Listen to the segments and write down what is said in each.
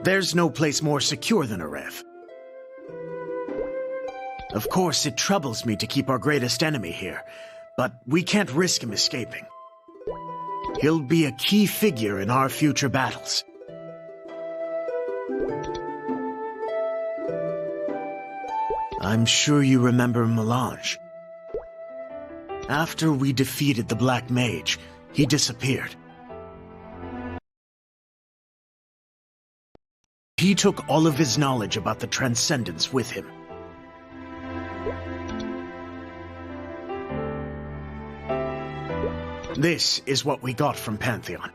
There's no place more secure than a rev. Of course, it troubles me to keep our greatest enemy here, but we can't risk him escaping. He'll be a key figure in our future battles. I'm sure you remember Melange. After we defeated the Black Mage, he disappeared. He took all of his knowledge about the Transcendence with him. This is what we got from Pantheon.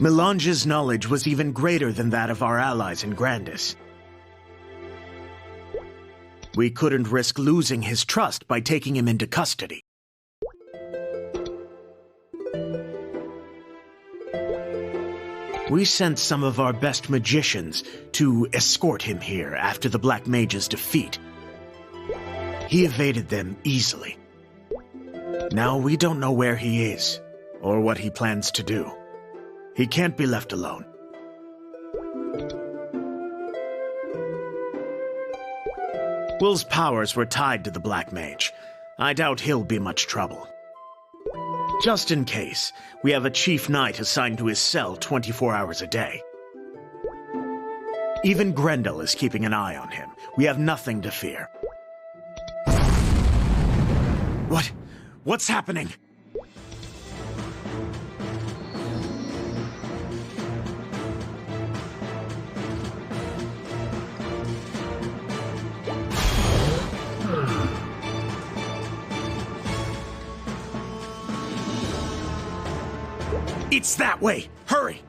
Melange's knowledge was even greater than that of our allies in Grandis. We couldn't risk losing his trust by taking him into custody. We sent some of our best magicians to escort him here after the Black Mage's defeat. He evaded them easily. Now we don't know where he is, or what he plans to do. He can't be left alone. Will's powers were tied to the Black Mage. I doubt he'll be much trouble. Just in case, we have a chief knight assigned to his cell 24 hours a day. Even Grendel is keeping an eye on him. We have nothing to fear. What's happening? It's that way! Hurry!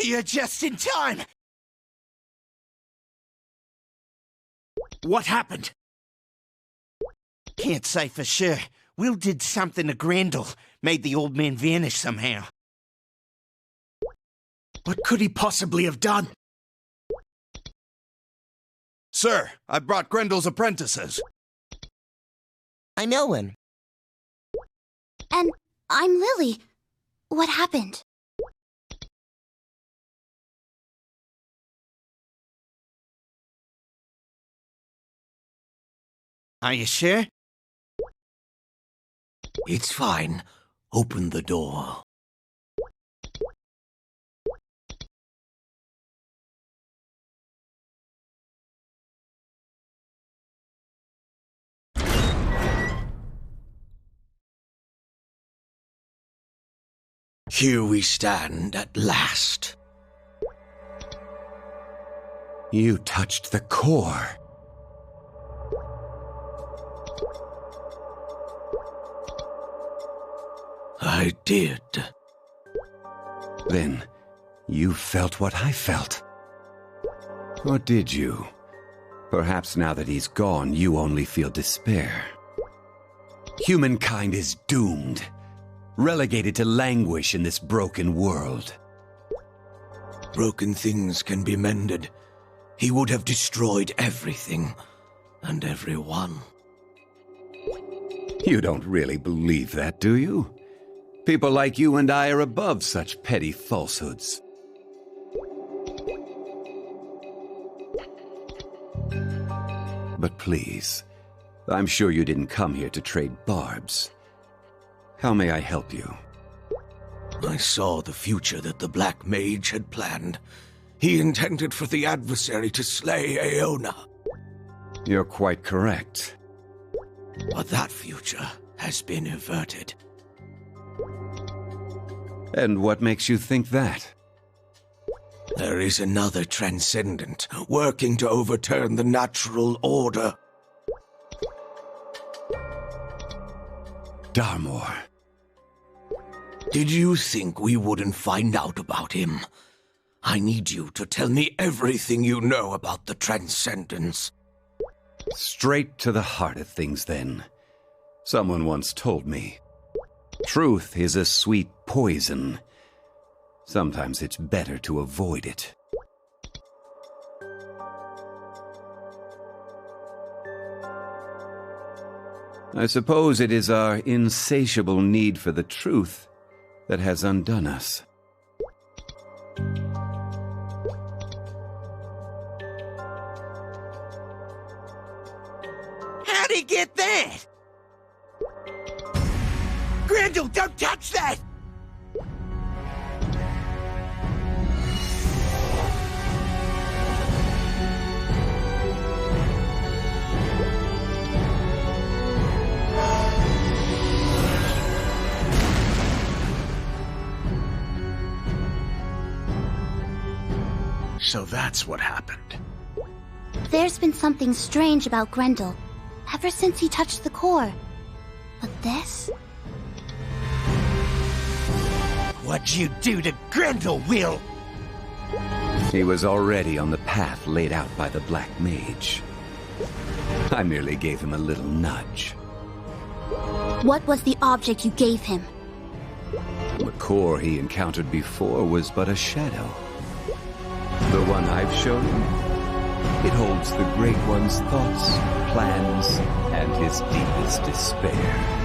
You're just in time! What happened? Can't say for sure. Will did something to Grendel. Made the old man vanish somehow. What could he possibly have done? Sir, I brought Grendel's apprentices. I'm Owen. And I'm Lily. What happened? Are you sure? It's fine. Open the door. Here we stand at last. You touched the core. I did. Then, you felt what I felt. Or did you? Perhaps now that he's gone, you only feel despair. Humankind is doomed, relegated to languish in this broken world. Broken things can be mended. He would have destroyed everything and everyone. You don't really believe that, do you? People like you and I are above such petty falsehoods. But please, I'm sure you didn't come here to trade barbs. How may I help you? I saw the future that the Black Mage had planned. He intended for the adversary to slay Aona. You're quite correct. But that future has been averted. And what makes you think that? There is another transcendent working to overturn the natural order. Darmor. Did you think we wouldn't find out about him? I need you to tell me everything you know about the Transcendence. Straight to the heart of things, then. Someone once told me, truth is a sweet poison. Sometimes it's better to avoid it. I suppose it is our insatiable need for the truth that has undone us. How'd he get that? Grendel, don't touch that! So that's what happened. There's been something strange about Grendel, ever since he touched the core. But this? What'd you do to Grendel, Will? He was already on the path laid out by the Black Mage. I merely gave him a little nudge. What was the object you gave him? The core he encountered before was but a shadow. The one I've shown him, it holds the Great One's thoughts, plans, and his deepest despair.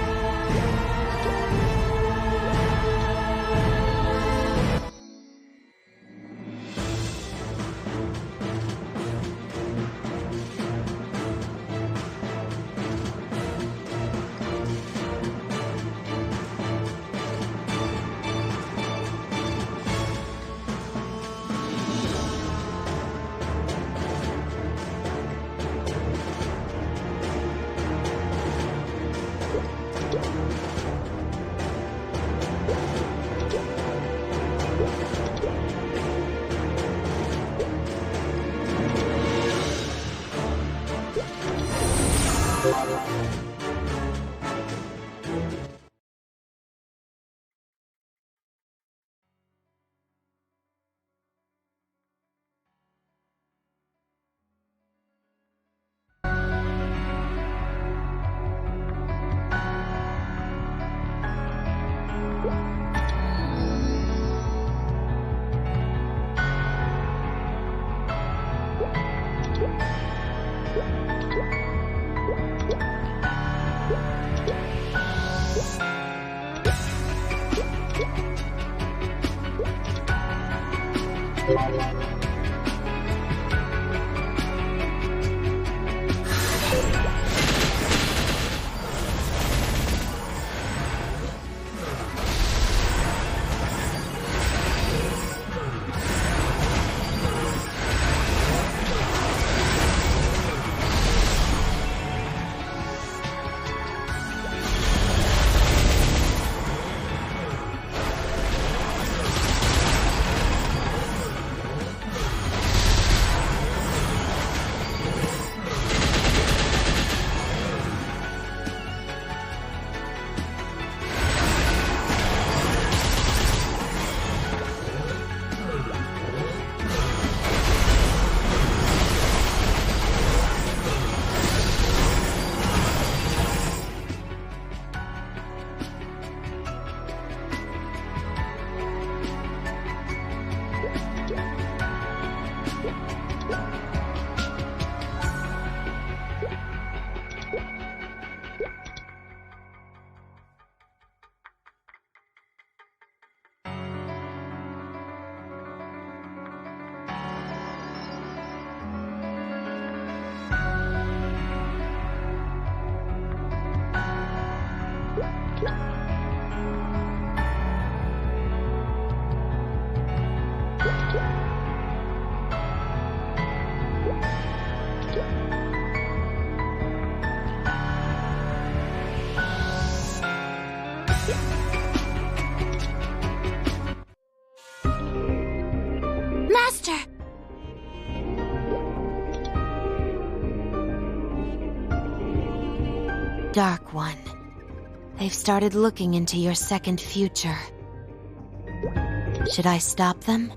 Dark One. They've started looking into your second future. Should I stop them?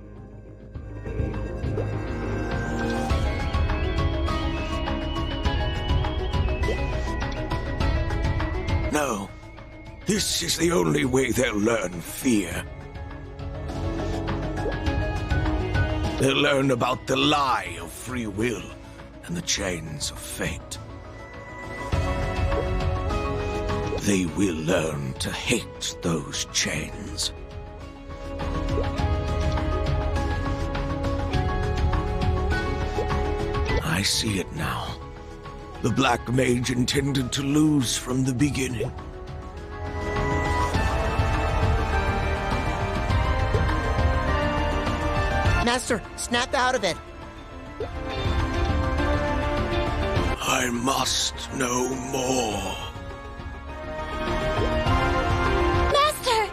No. This is the only way they'll learn fear. They'll learn about the lie of free will and the chains of fate. They will learn to hate those chains. I see it now. The Black Mage intended to lose from the beginning. Master, snap out of it. I must know more. Master!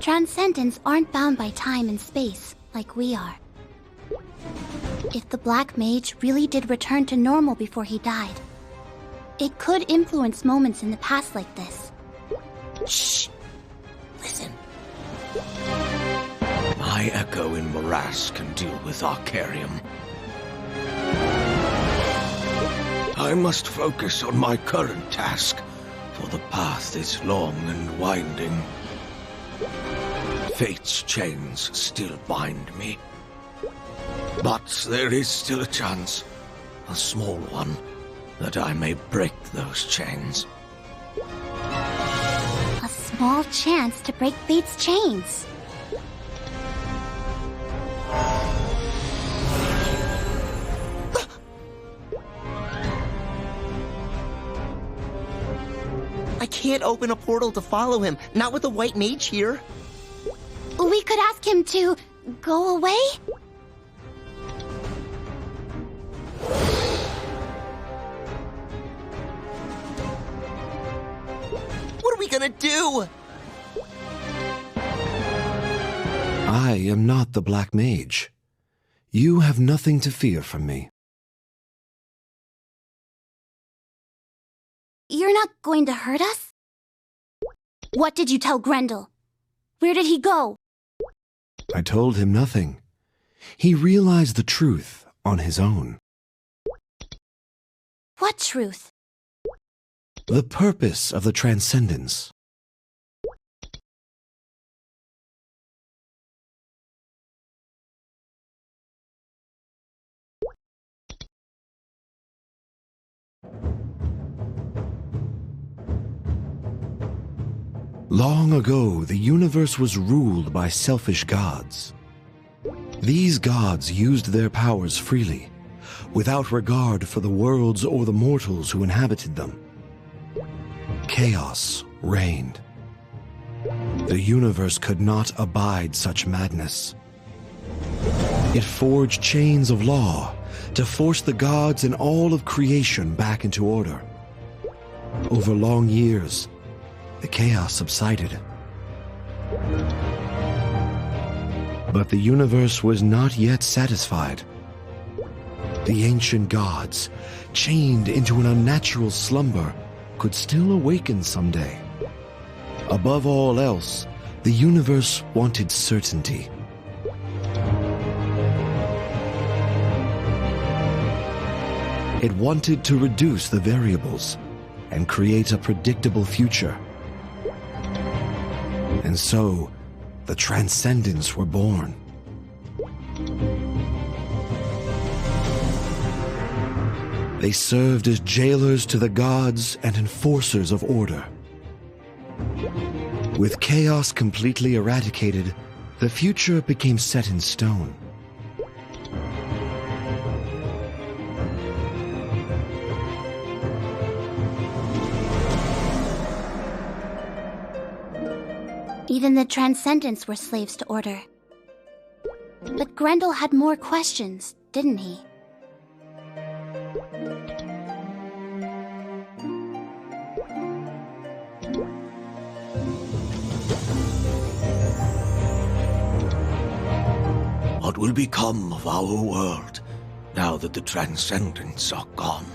Transcendents aren't bound by time and space, like we are. If the Black Mage really did return to normal before he died, it could influence moments in the past like this. Shh! Listen. My echo in Morass can deal with Arcarium. I must focus on my current task, for the path is long and winding. Fate's chains still bind me. But there is still a chance, a small one, that I may break those chains. A small chance to break Fate's chains. I can't open a portal to follow him, not with a white mage here. We could ask him to go away? What are we gonna do? I am not the Black Mage. You have nothing to fear from me. You're not going to hurt us? What did you tell Grendel? Where did he go? I told him nothing. He realized the truth on his own. What truth? The purpose of the Transcendence. Long ago, the universe was ruled by selfish gods. These gods used their powers freely, without regard for the worlds or the mortals who inhabited them. Chaos reigned. The universe could not abide such madness. It forged chains of law to force the gods and all of creation back into order. Over long years, the chaos subsided. But the universe was not yet satisfied. The ancient gods, chained into an unnatural slumber, could still awaken someday. Above all else, the universe wanted certainty. It wanted to reduce the variables and create a predictable future. And so, the Transcendents were born. They served as jailers to the gods and enforcers of order. With chaos completely eradicated, the future became set in stone. Even the Transcendents were slaves to order. But Grendel had more questions, didn't he? What will become of our world now that the Transcendents are gone?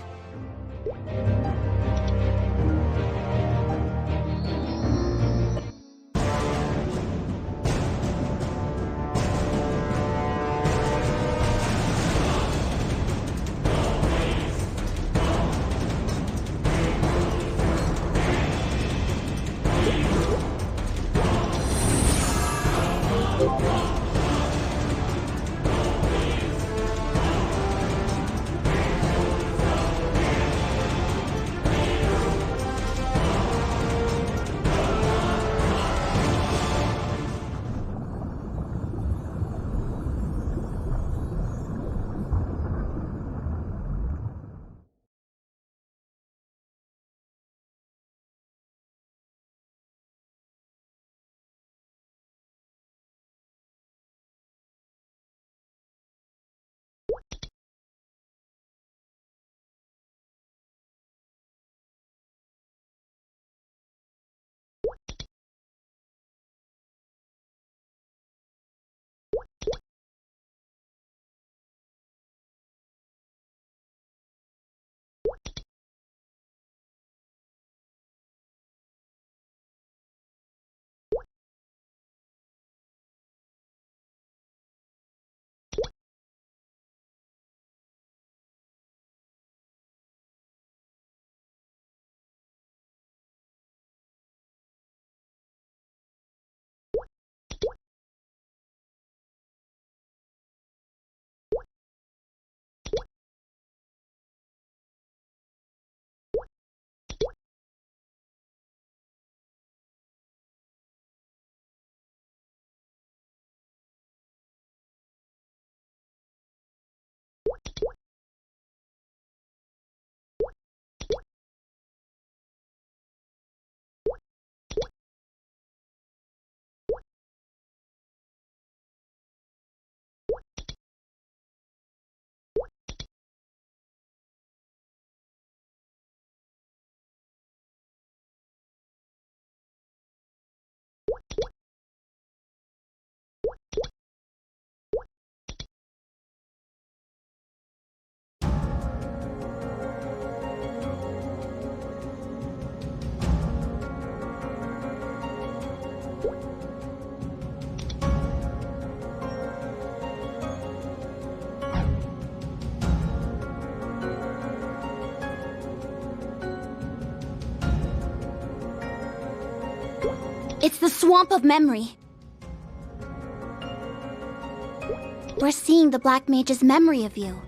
It's the Swamp of Memory. We're seeing the Black Mage's memory of you.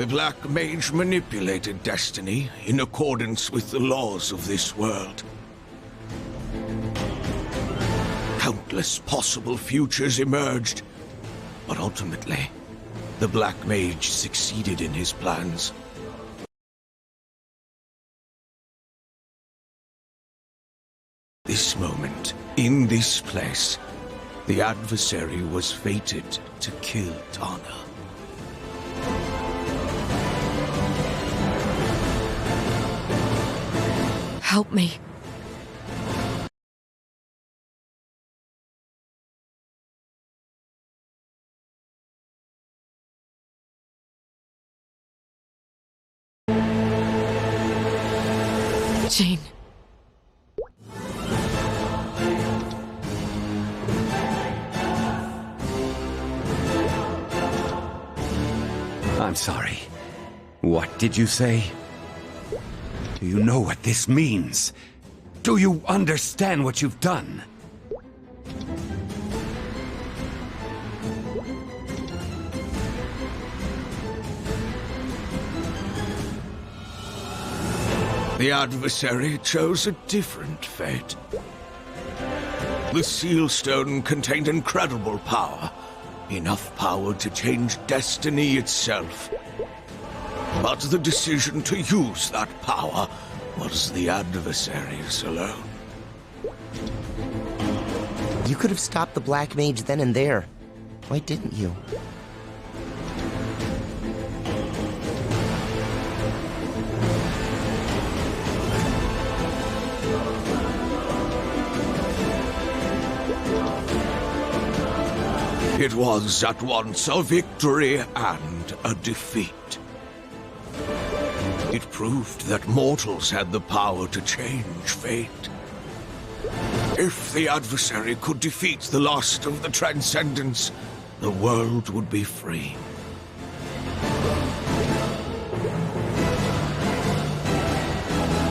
The Black Mage manipulated destiny in accordance with the laws of this world. Countless possible futures emerged, but ultimately, the Black Mage succeeded in his plans. This moment, in this place, the adversary was fated to kill Tana. Help me. Jane. I'm sorry. What did you say? Do you know what this means? Do you understand what you've done? The adversary chose a different fate. The Seal Stone contained incredible power. Enough power to change destiny itself. But the decision to use that power was the adversary's alone. You could have stopped the Black Mage then and there. Why didn't you? It was at once a victory and a defeat. It proved that mortals had the power to change fate. If the adversary could defeat the last of the Transcendents, the world would be free.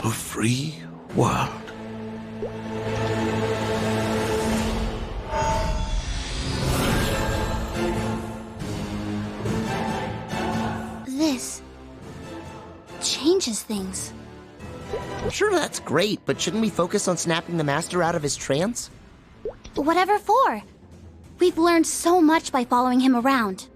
A free world. This changes things. Sure, that's great, but shouldn't we focus on snapping the Master out of his trance? Whatever for? We've learned so much by following him around.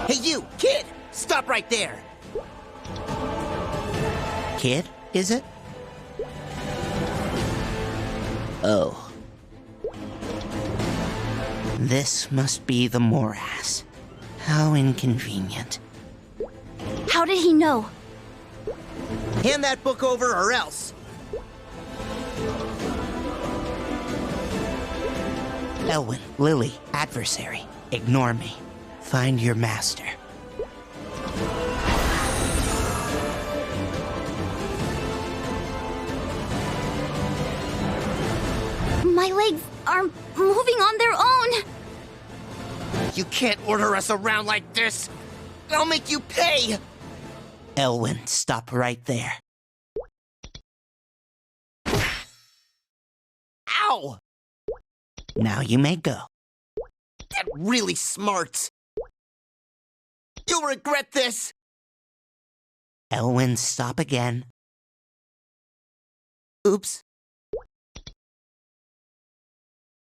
Hey you, kid! Stop right there! Kid, is it? Oh. This must be the morass. How inconvenient. How did he know? Hand that book over or else! Elwyn, Lily, adversary, ignore me. Find your master. My legs are moving on their own. You can't order us around like this! I'll make you pay! Elwyn, stop right there. Ow! Now you may go. That really smarts. You'll regret this! Elwyn, stop again. Oops.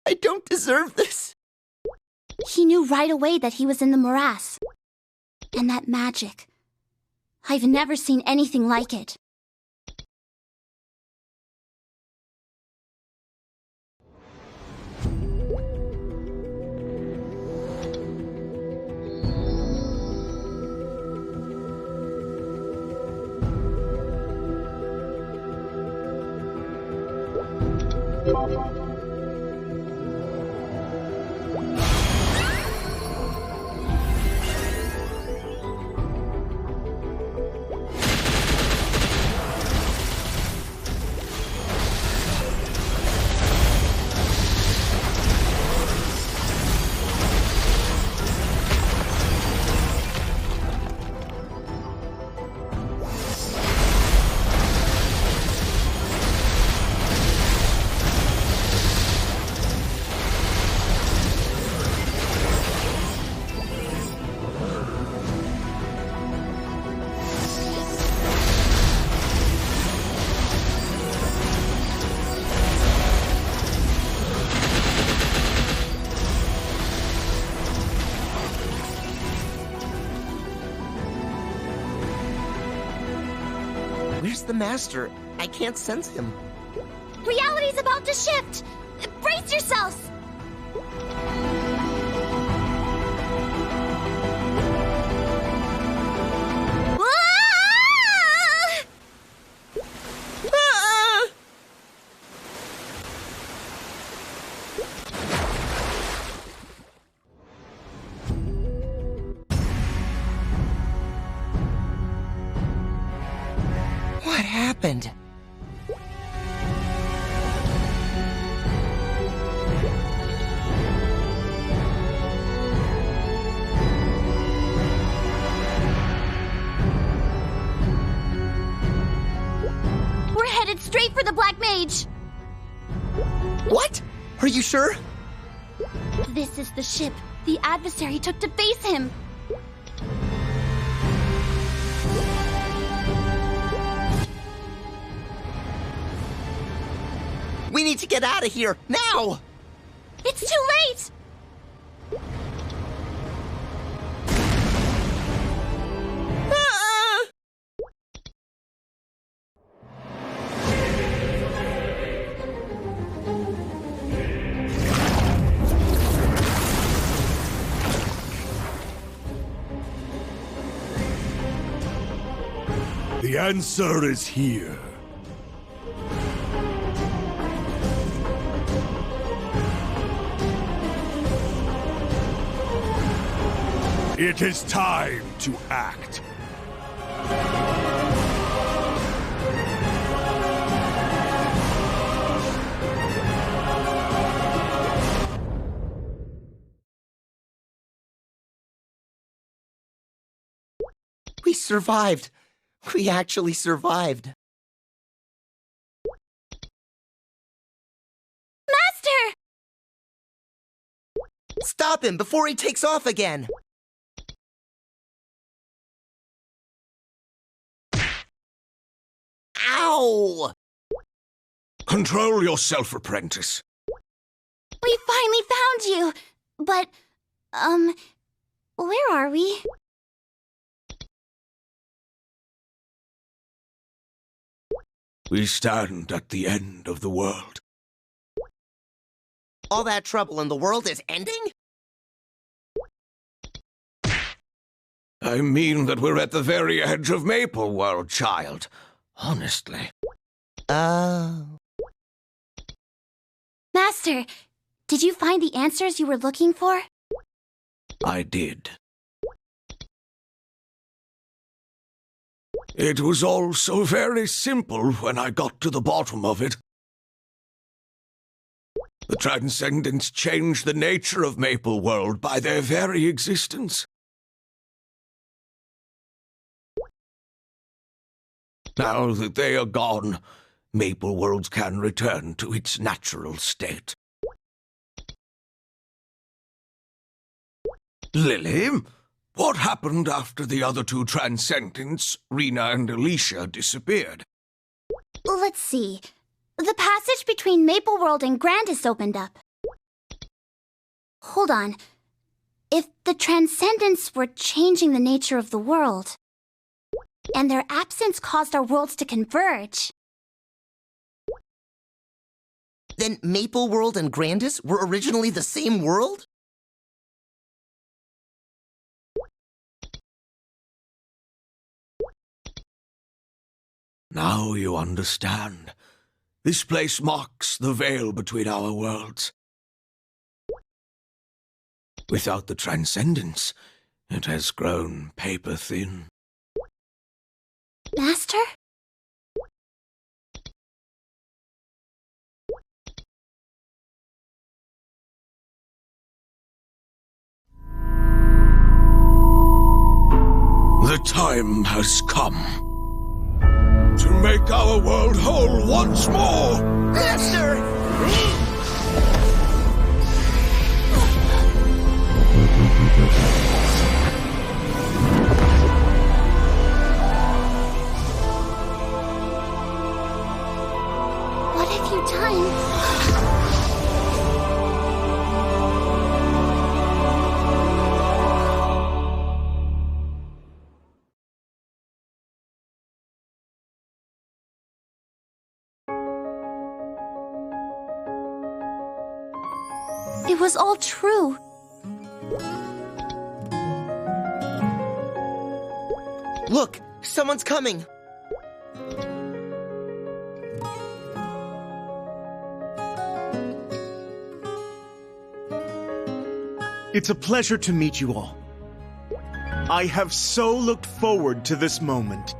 I don't deserve this. He knew right away that he was in the morass. And that magic. I've never seen anything like it. Where's the master? I can't sense him. Reality's about to shift! Brace yourselves! What happened? We're headed straight for the Black Mage! What? Are you sure? This is the ship the adversary took to face him. We need to get out of here, now! It's too late! Ah! The answer is here. It is time to act. survived. We actually survived. Master! Stop him before he takes off again! Ow! Control yourself, apprentice. We finally found you! But, where are we? We stand at the end of the world. All that trouble in the world is ending? I mean that we're at the very edge of Maple World, child. Honestly. Master, did you find the answers you were looking for? I did. It was all so very simple when I got to the bottom of it. The Transcendents changed the nature of Maple World by their very existence. Now that they are gone, Maple World can return to its natural state. Lily, what happened after the other two Transcendents, Rena and Alicia, disappeared? Let's see. The passage between Maple World and Grandis opened up. Hold on. If the Transcendents were changing the nature of the world, and their absence caused our worlds to converge, then Maple World and Grandis were originally the same world? Now you understand. This place marks the veil between our worlds. Without the Transcendence, it has grown paper-thin. Master? The time has come to make our world whole once more! Master! What have you done? It was all true. Look, someone's coming. It's a pleasure to meet you all. I have so looked forward to this moment.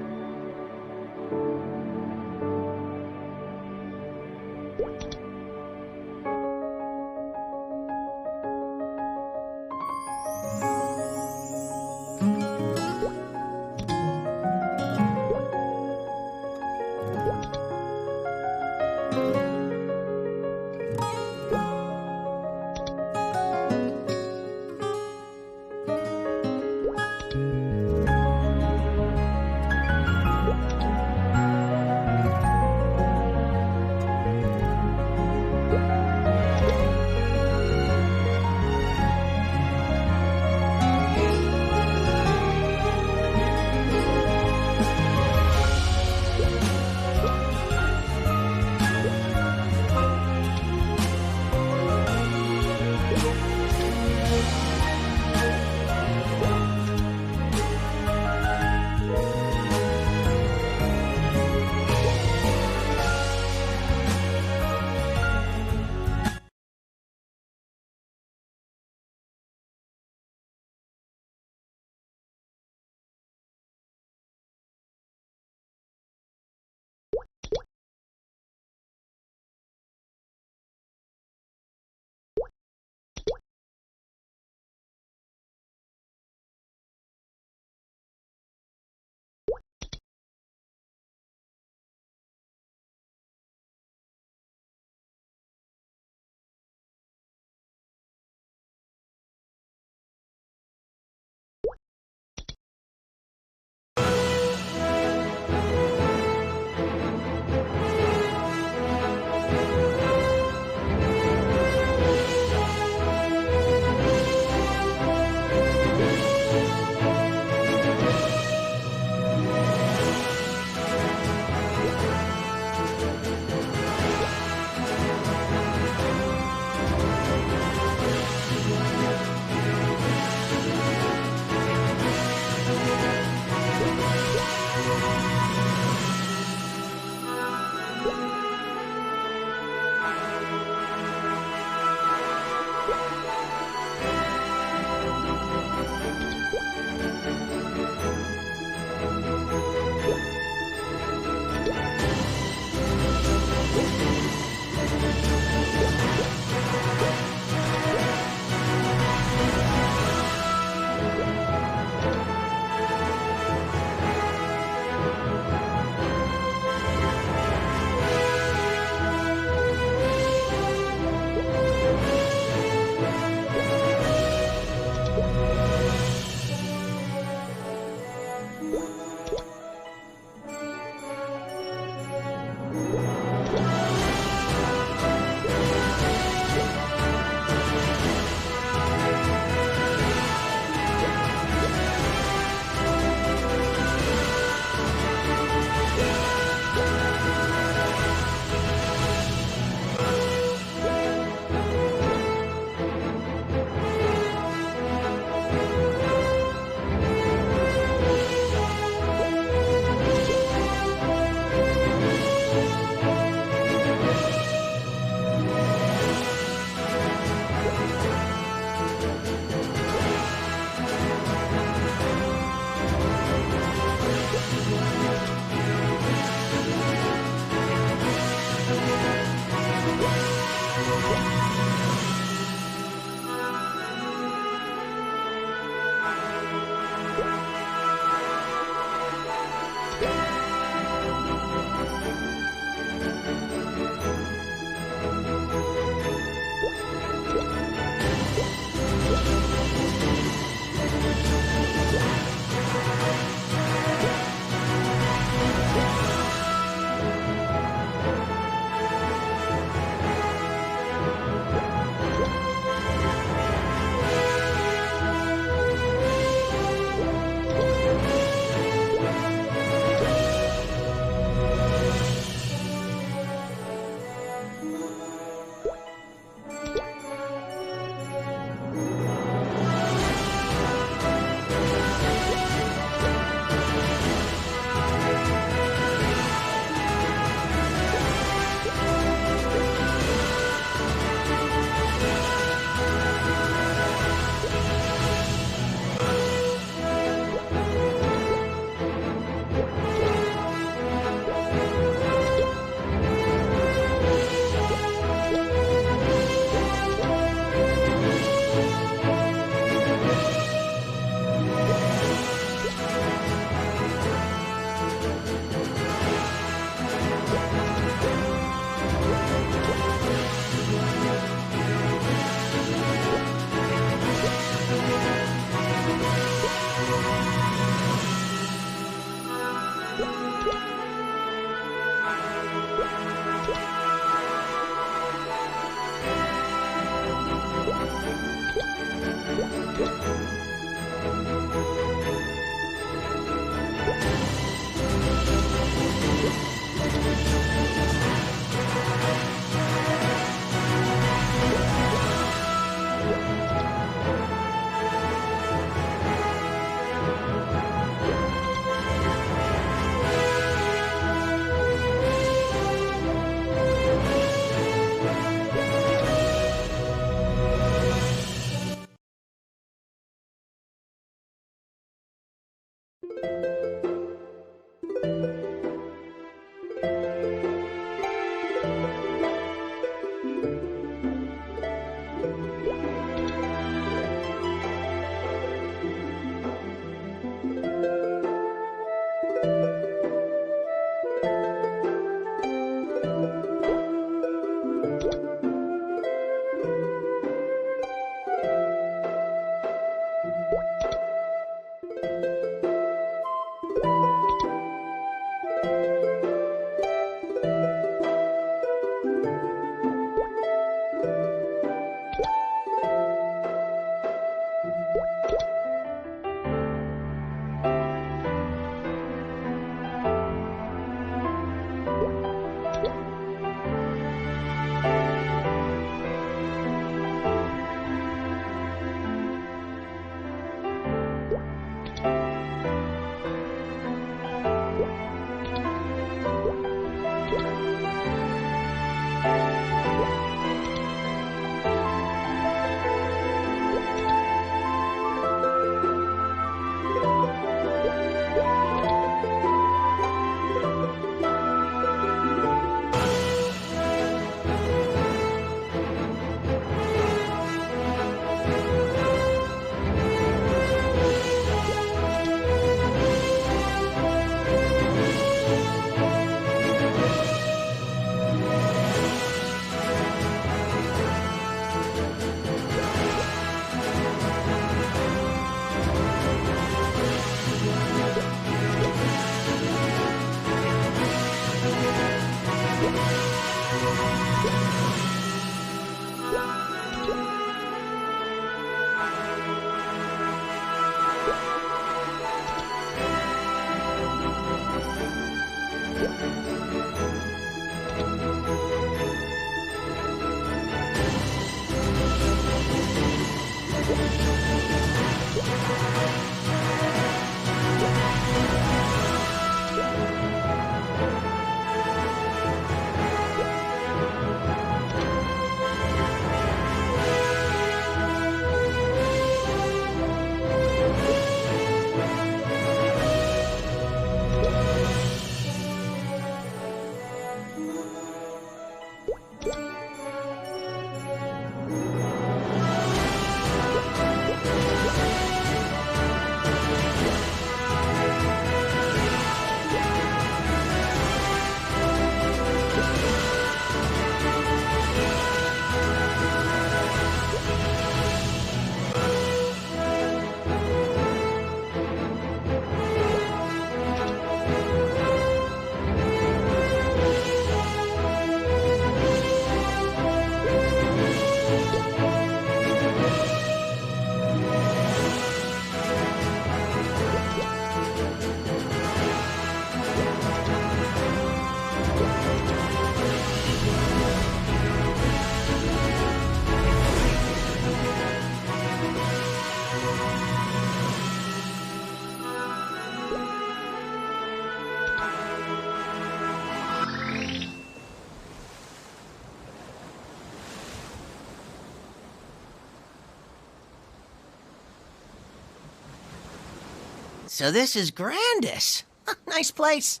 So this is Grandis. Nice place.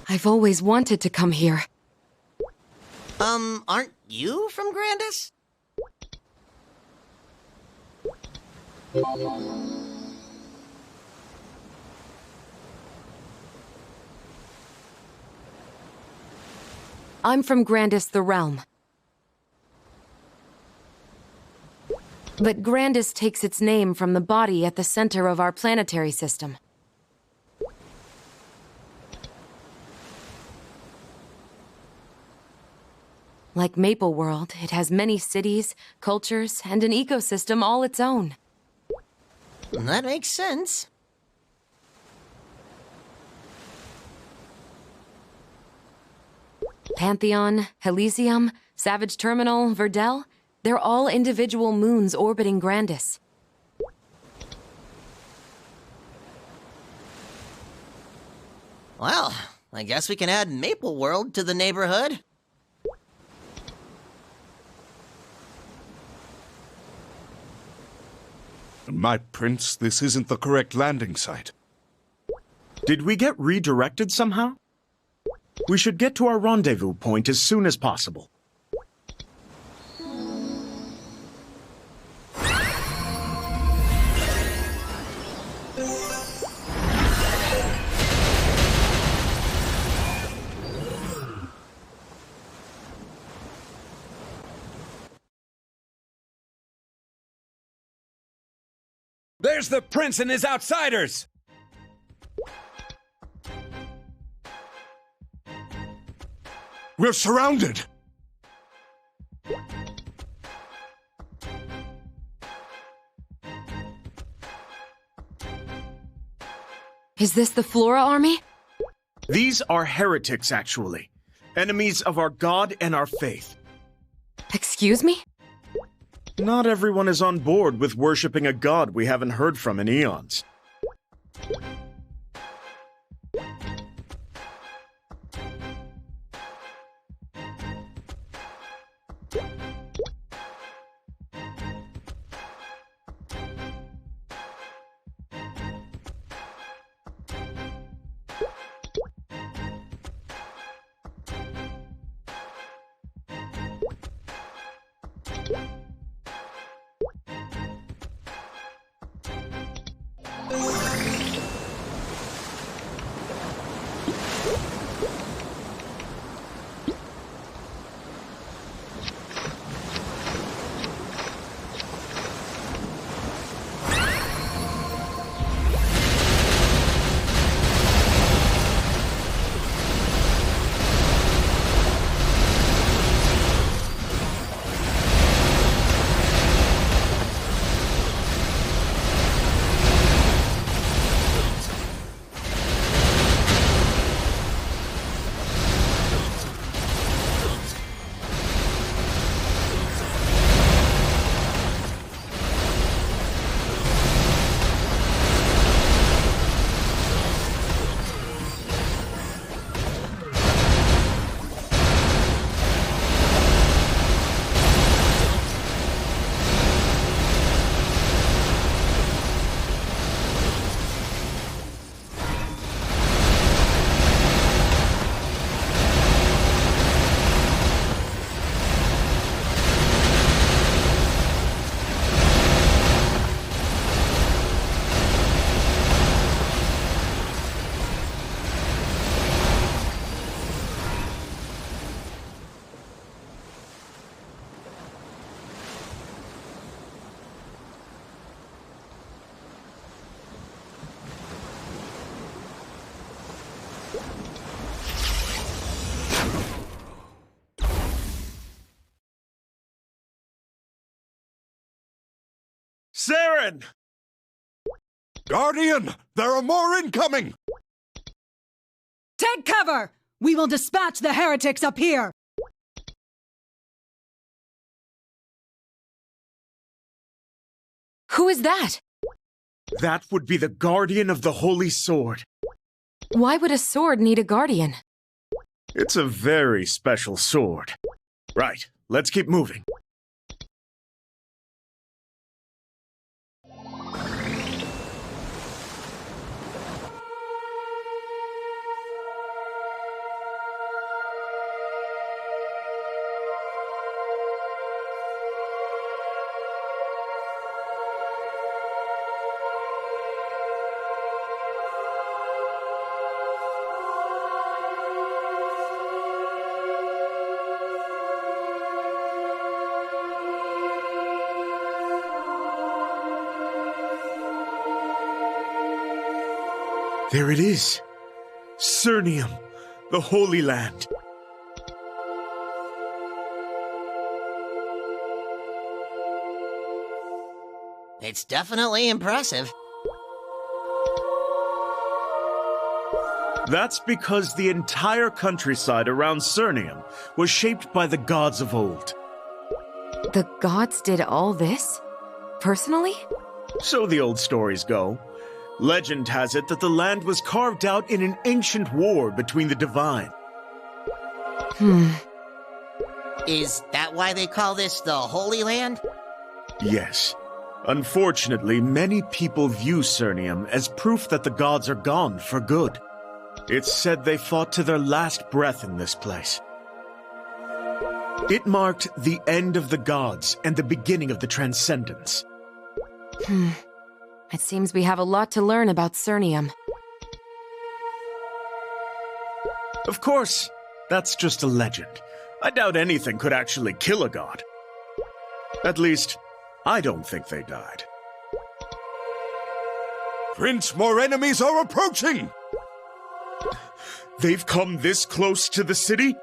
I've always wanted to come here. Aren't you from Grandis? I'm from Grandis the Realm. But Grandis takes its name from the body at the center of our planetary system. Like Maple World, it has many cities, cultures, and an ecosystem all its own. That makes sense. Pantheon, Elysium, Savage Terminal, Verdel, they're all individual moons orbiting Grandis. Well, I guess we can add Maple World to the neighborhood. My prince, this isn't the correct landing site. Did we get redirected somehow? We should get to our rendezvous point as soon as possible. There's the prince and his outsiders! We're surrounded! Is this the Flora army? These are heretics, actually. Enemies of our god and our faith. Excuse me? Not everyone is on board with worshipping a god we haven't heard from in eons. Saren! Guardian! There are more incoming! Take cover! We will dispatch the heretics up here! Who is that? That would be the Guardian of the Holy Sword. Why would a sword need a guardian? It's a very special sword. Right, let's keep moving. There it is. Cernium, the Holy Land. It's definitely impressive. That's because the entire countryside around Cernium was shaped by the gods of old. The gods did all this? Personally? So the old stories go. Legend has it that the land was carved out in an ancient war between the divine. Is that why they call this the Holy Land? Yes. Unfortunately, many people view Cernium as proof that the gods are gone for good. It's said they fought to their last breath in this place. It marked the end of the gods and the beginning of the Transcendence. It seems we have a lot to learn about Cernium. Of course, that's just a legend. I doubt anything could actually kill a god. At least, I don't think they died. Prince, more enemies are approaching! They've come this close to the city?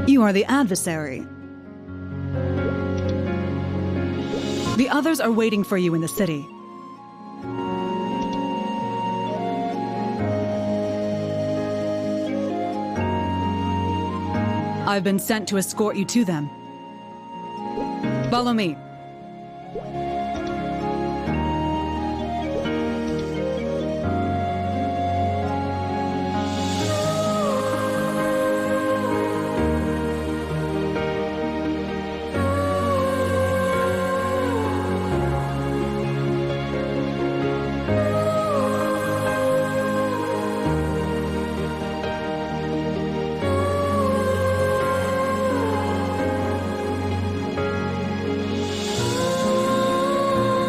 You are the adversary. The others are waiting for you in the city. I've been sent to escort you to them. Follow me.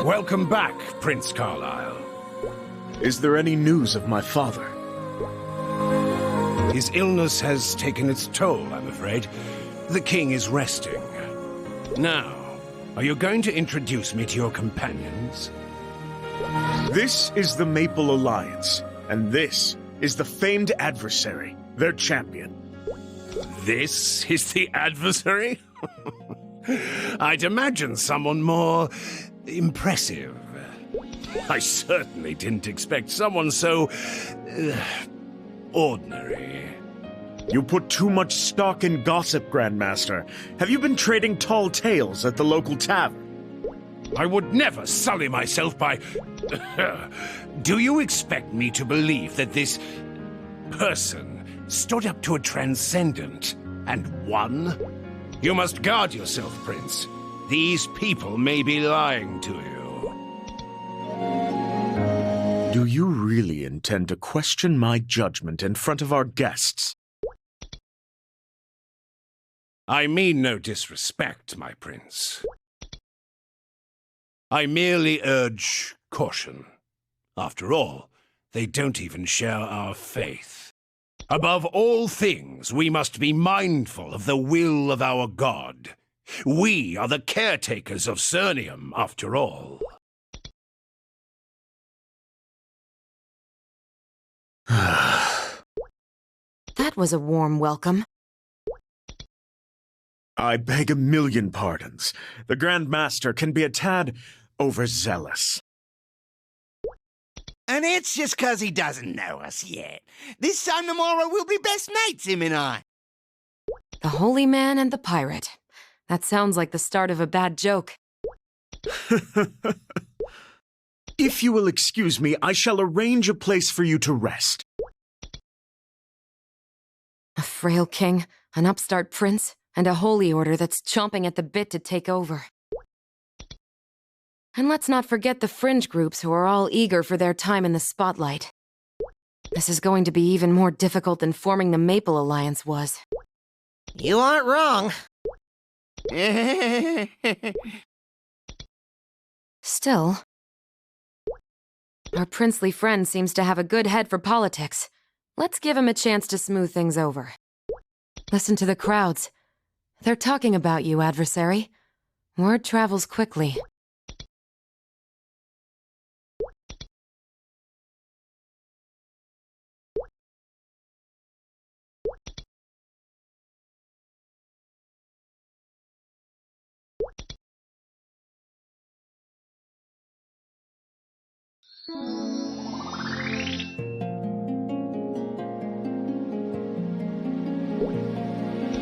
Welcome back, Prince Carlisle. Is there any news of my father? His illness has taken its toll, I'm afraid. The king is resting. Now, are you going to introduce me to your companions? This is the Maple Alliance, and this is the famed adversary, their champion. This is the adversary? I'd imagine someone more impressive. I certainly didn't expect someone so ordinary. You put too much stock in gossip, Grandmaster. Have you been trading tall tales at the local tavern? I would never sully myself by... Do you expect me to believe that this person stood up to a transcendent and won? You must guard yourself, Prince. These people may be lying to you. Do you really intend to question my judgment in front of our guests? I mean no disrespect, my prince. I merely urge caution. After all, they don't even share our faith. Above all things, we must be mindful of the will of our god. We are the caretakers of Cernium, after all. That was a warm welcome. I beg a million pardons. The Grand Master can be a tad overzealous. And it's just 'cause he doesn't know us yet. This time tomorrow we'll be best mates, him and I. The holy man and the pirate. That sounds like the start of a bad joke. If you will excuse me, I shall arrange a place for you to rest. A frail king, an upstart prince, and a holy order that's chomping at the bit to take over. And let's not forget the fringe groups who are all eager for their time in the spotlight. This is going to be even more difficult than forming the Maple Alliance was. You aren't wrong. Still, our princely friend seems to have a good head for politics. Let's give him a chance to smooth things over. Listen to the crowds. They're talking about you, adversary. Word travels quickly.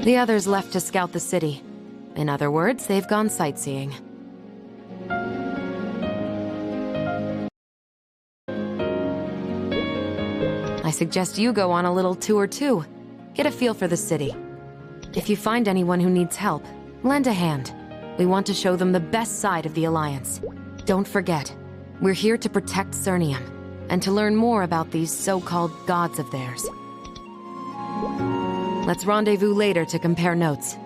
The others left to scout the city. In other words, they've gone sightseeing. I suggest you go on a little tour too. Get a feel for the city. If you find anyone who needs help, lend a hand. We want to show them the best side of the Alliance. Don't forget, we're here to protect Cernium, and to learn more about these so-called gods of theirs. Let's rendezvous later to compare notes.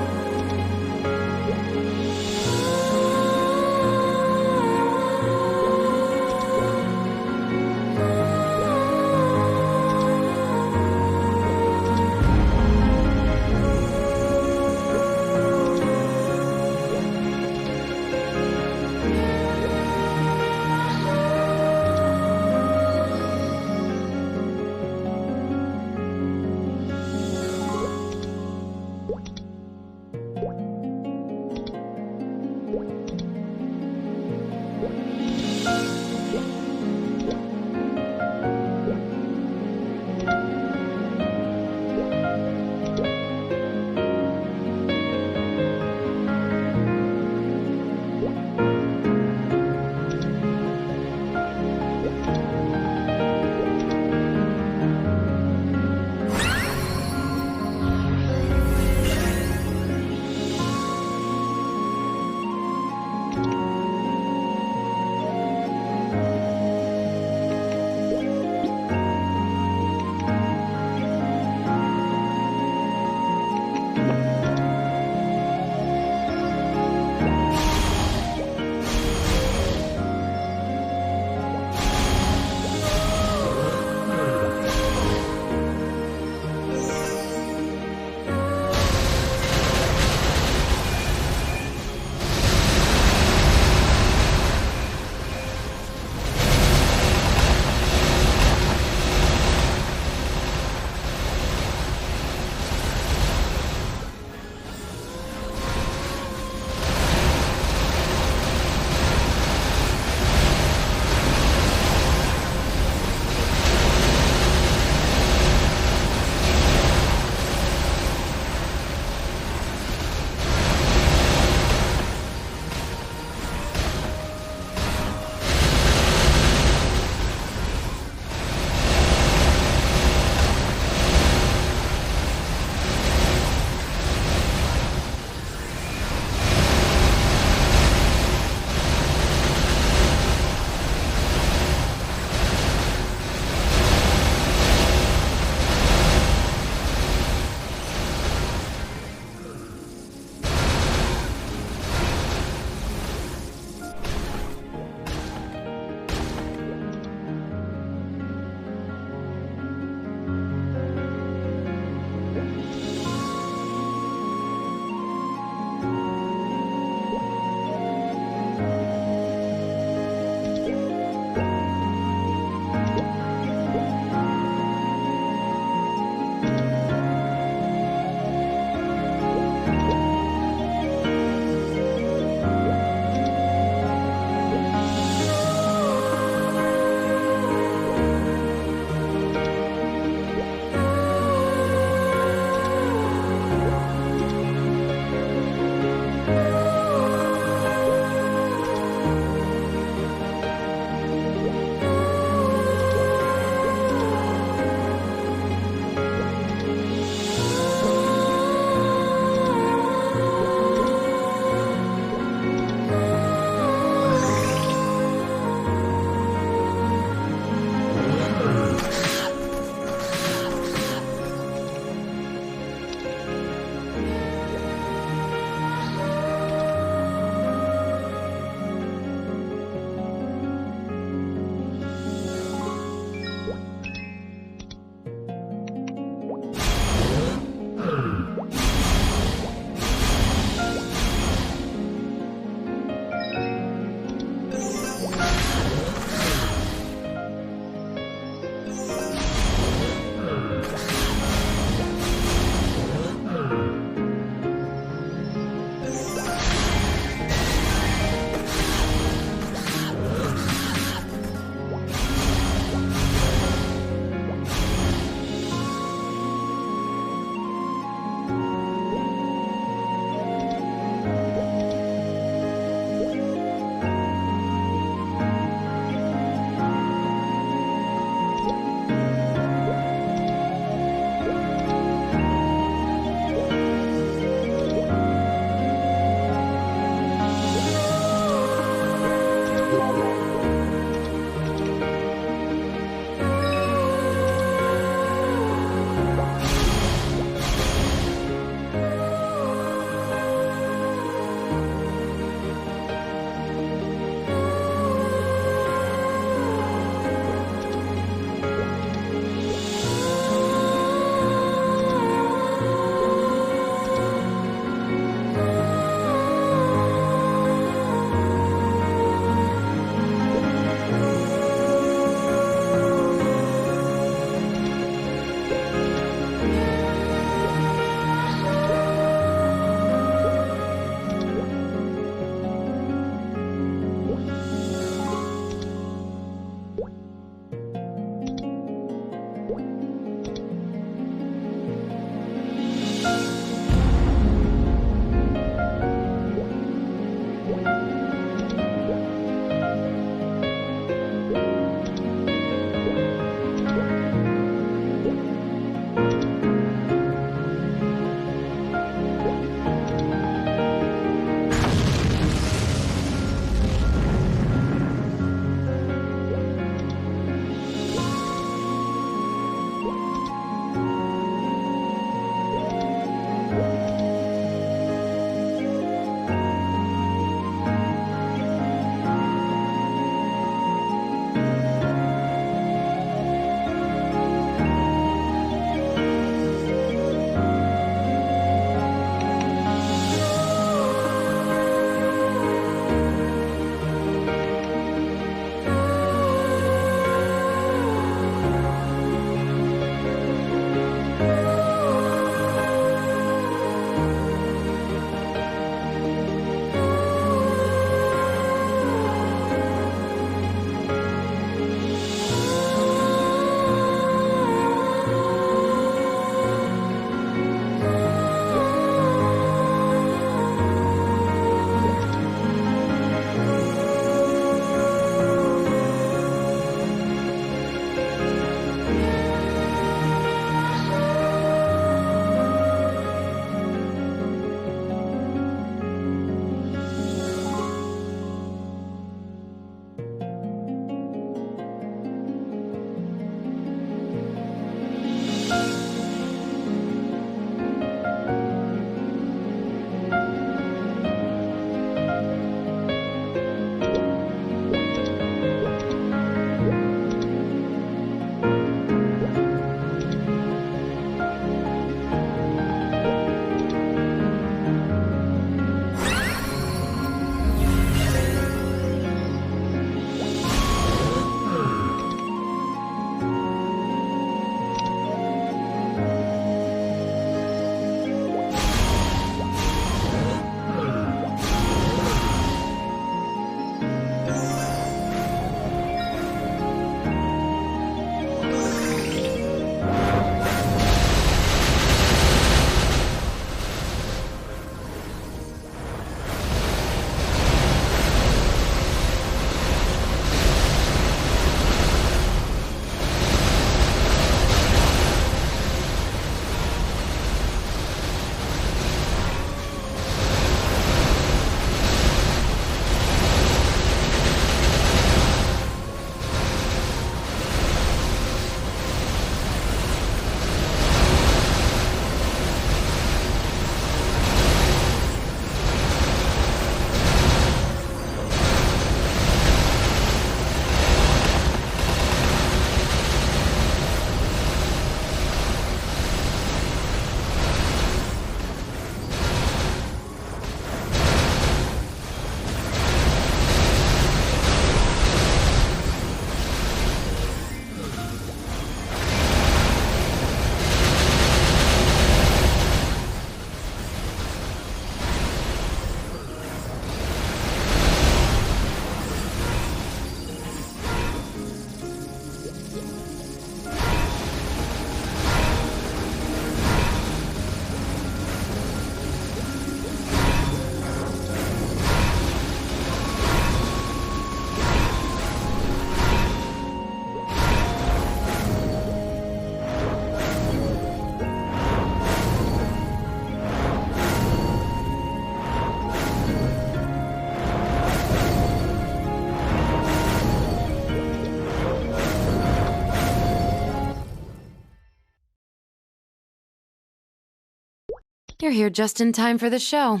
You're here just in time for the show.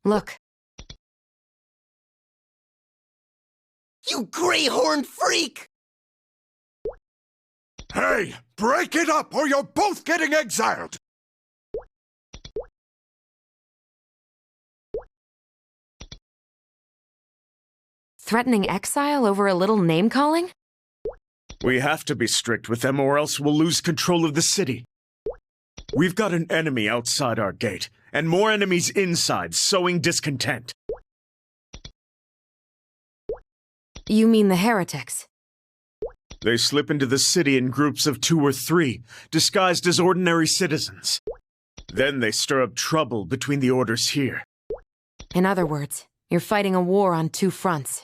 Look. You greyhorn freak! Hey, break it up or you're both getting exiled! Threatening exile over a little name-calling? We have to be strict with them or else we'll lose control of the city. We've got an enemy outside our gate, and more enemies inside, sowing discontent. You mean the heretics? They slip into the city in groups of 2 or 3, disguised as ordinary citizens. Then they stir up trouble between the orders here. In other words, you're fighting a war on 2 fronts.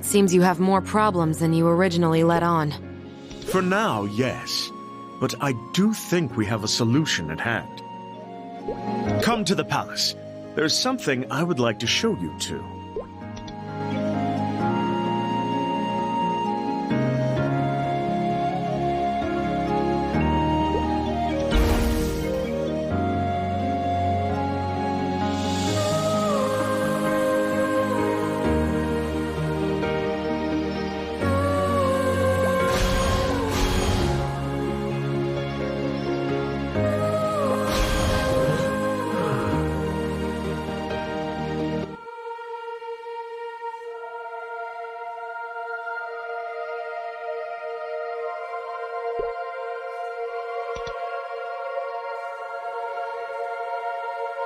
Seems you have more problems than you originally let on. For now, yes. But I do think we have a solution at hand. Come to the palace. There's something I would like to show you two.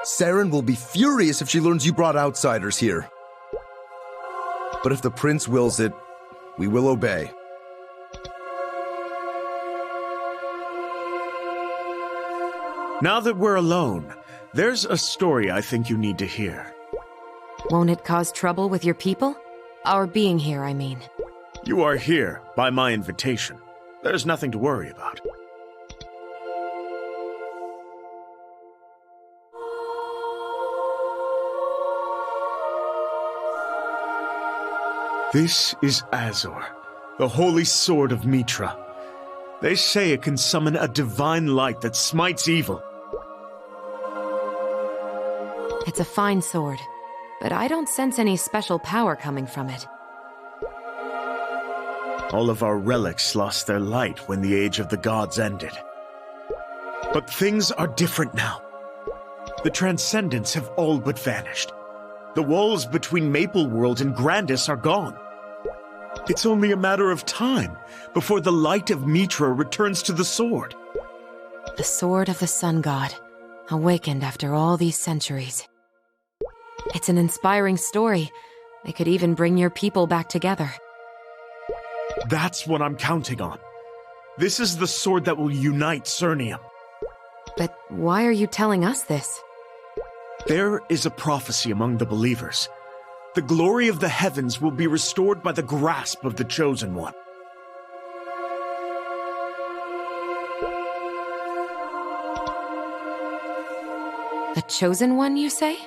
Saren will be furious if she learns you brought outsiders here. But if the prince wills it, we will obey. Now that we're alone, there's a story I think you need to hear. Won't it cause trouble with your people? Our being here, I mean. You are here by my invitation. There's nothing to worry about. This is Azor, the holy sword of Metra. They say it can summon a divine light that smites evil. It's a fine sword, but I don't sense any special power coming from it. All of our relics lost their light when the Age of the Gods ended. But things are different now. The Transcendents have all but vanished. The walls between Maple World and Grandis are gone. It's only a matter of time before the light of Metra returns to the sword. The sword of the Sun God. awakened after all these centuries. It's an inspiring story. It could even bring your people back together. That's what I'm counting on. This is the sword that will unite Cernium. But why are you telling us this? There is a prophecy among the believers. The glory of the heavens will be restored by the grasp of the Chosen One. The Chosen One, you say?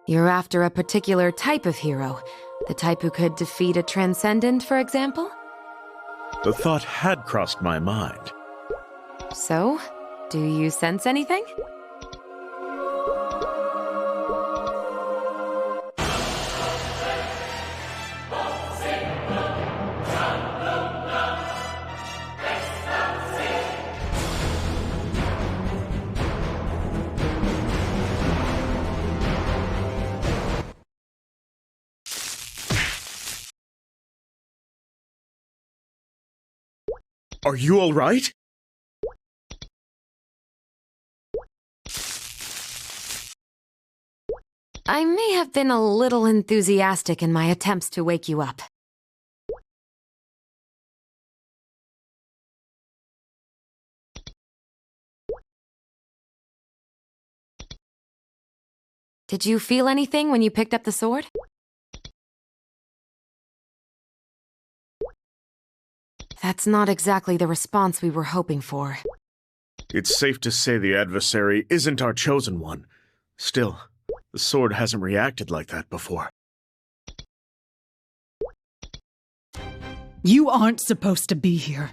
You're after a particular type of hero. The type who could defeat a Transcendent, for example? The thought had crossed my mind. So, do you sense anything? Are you all right? I may have been a little enthusiastic in my attempts to wake you up. Did you feel anything when you picked up the sword? That's not exactly the response we were hoping for. It's safe to say the adversary isn't our chosen one. Still, the sword hasn't reacted like that before. You aren't supposed to be here.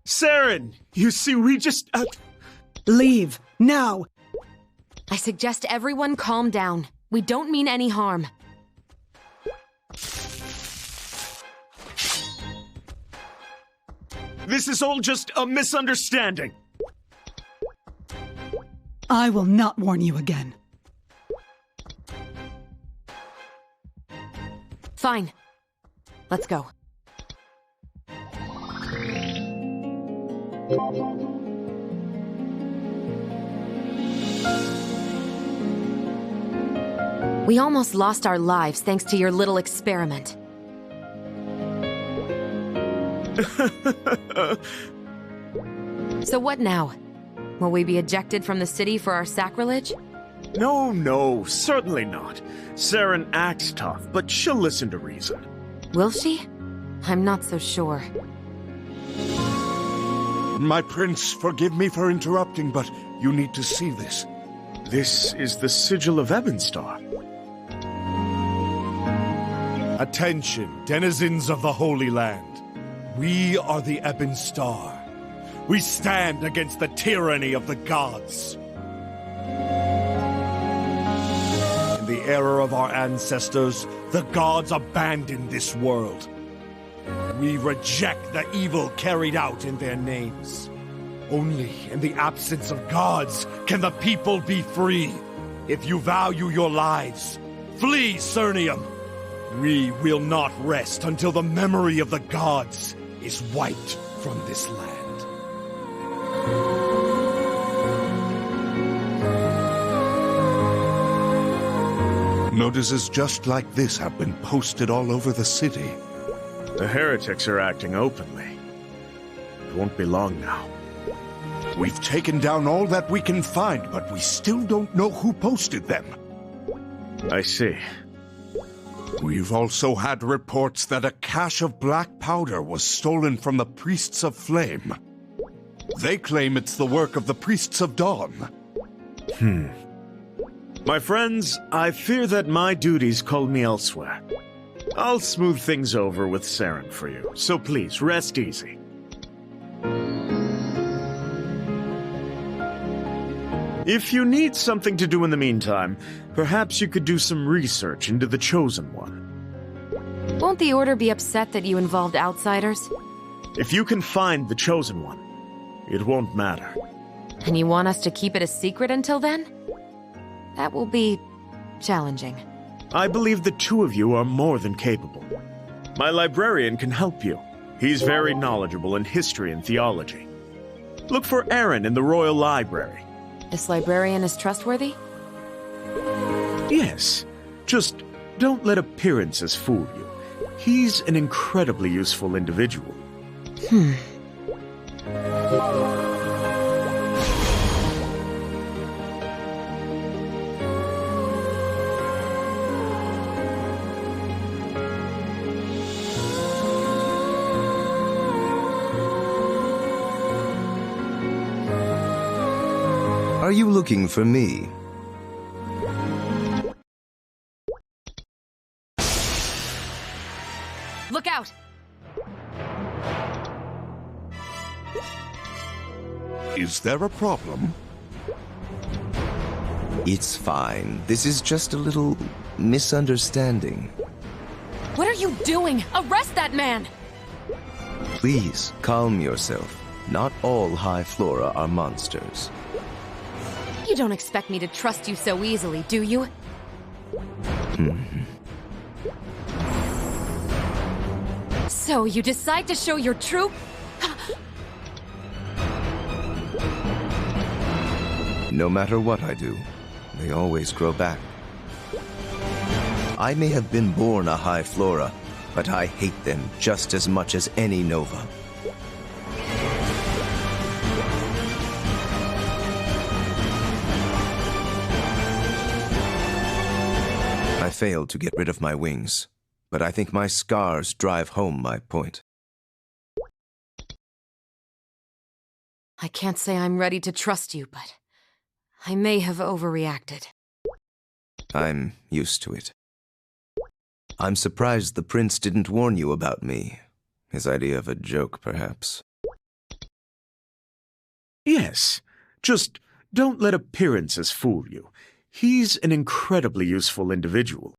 Saren! You see, we just... Leave, now! I suggest everyone calm down. We don't mean any harm. This is all just a misunderstanding. I will not warn you again. Fine. Let's go. We almost lost our lives thanks to your little experiment. So what now? Will we be ejected from the city for our sacrilege? No, certainly not. Saren acts tough, but she'll listen to reason. Will she? I'm not so sure. My prince, forgive me for interrupting, but you need to see this. This is the Sigil of Evanstar. Attention, denizens of the Holy Land. We are the Evanstar. We stand against the tyranny of the gods. In the era of our ancestors, the gods abandoned this world. We reject the evil carried out in their names. Only in the absence of gods can the people be free. If you value your lives, flee Cernium. We will not rest until the memory of the gods is wiped from this land. Notices just like this have been posted all over the city. The heretics are acting openly. It won't be long now. We've taken down all that we can find, but we still don't know who posted them. I see. We've also had reports that a cache of black powder was stolen from the Priests of Flame. They claim it's the work of the Priests of Dawn. My friends, I fear that my duties call me elsewhere. I'll smooth things over with Saren for you, so please, rest easy. If you need something to do in the meantime, perhaps you could do some research into the Chosen One. Won't the Order be upset that you involved outsiders? If you can find the Chosen One, it won't matter. And you want us to keep it a secret until then? That will be challenging. I believe the two of you are more than capable. My librarian can help you. He's very knowledgeable in history and theology. Look for Aaron in the Royal Library. This librarian is trustworthy? Yes. Just don't let appearances fool you. He's an incredibly useful individual. Are you looking for me? Look out! Is there a problem? It's fine. This is just a little misunderstanding. What are you doing? Arrest that man! Please, calm yourself. Not all High Flora are monsters. You don't expect me to trust you so easily, do you? So you decide to show your true... No matter what I do, they always grow back. I may have been born a High Flora, but I hate them just as much as any Nova. I failed to get rid of my wings, but I think my scars drive home my point. I can't say I'm ready to trust you, but I may have overreacted. I'm used to it. I'm surprised the prince didn't warn you about me. His idea of a joke, perhaps. Yes. Just don't let appearances fool you. He's an incredibly useful individual.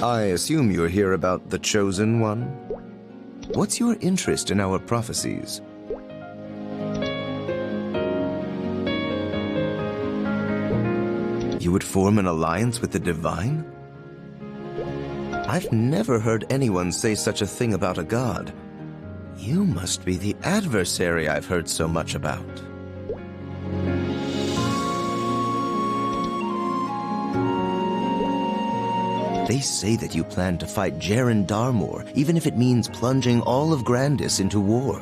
I assume you're here about the Chosen One? What's your interest in our prophecies? You would form an alliance with the Divine? I've never heard anyone say such a thing about a god. You must be the adversary I've heard so much about. They say that you plan to fight Jaren Darmor, even if it means plunging all of Grandis into war.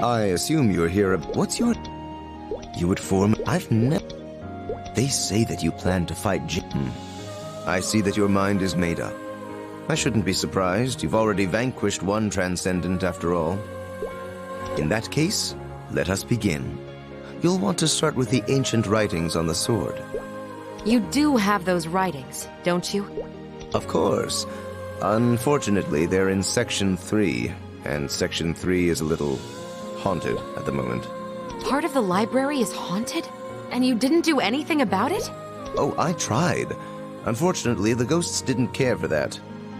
I assume you're here. What's your... You would form... I've never... They say that you plan to fight I see that your mind is made up. I shouldn't be surprised. You've already vanquished one Transcendent after all. In that case, let us begin. You'll want to start with the ancient writings on the sword. You do have those writings, don't you? Of course. Unfortunately, they're in Section 3, and Section 3 is a little haunted at the moment. Part of the library is haunted? And you didn't do anything about it? Oh, I tried. Unfortunately, the ghosts didn't care for that.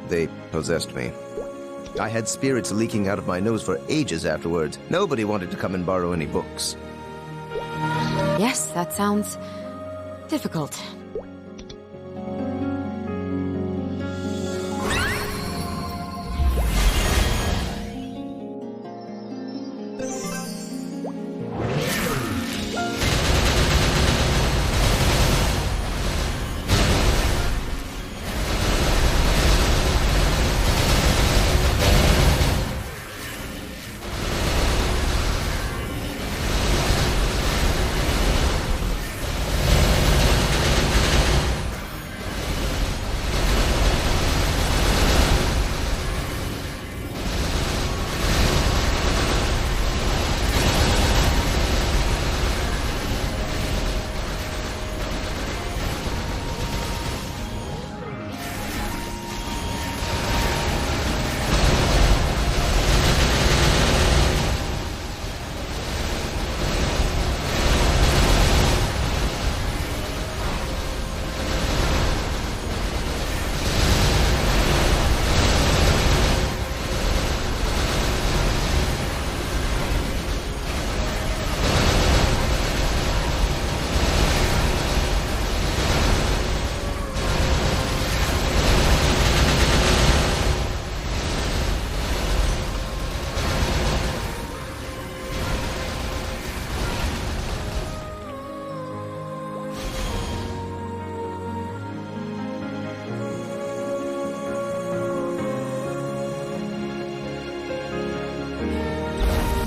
They possessed me. I had spirits leaking out of my nose for ages afterwards. Nobody wanted to come and borrow any books. Yes, that sounds difficult.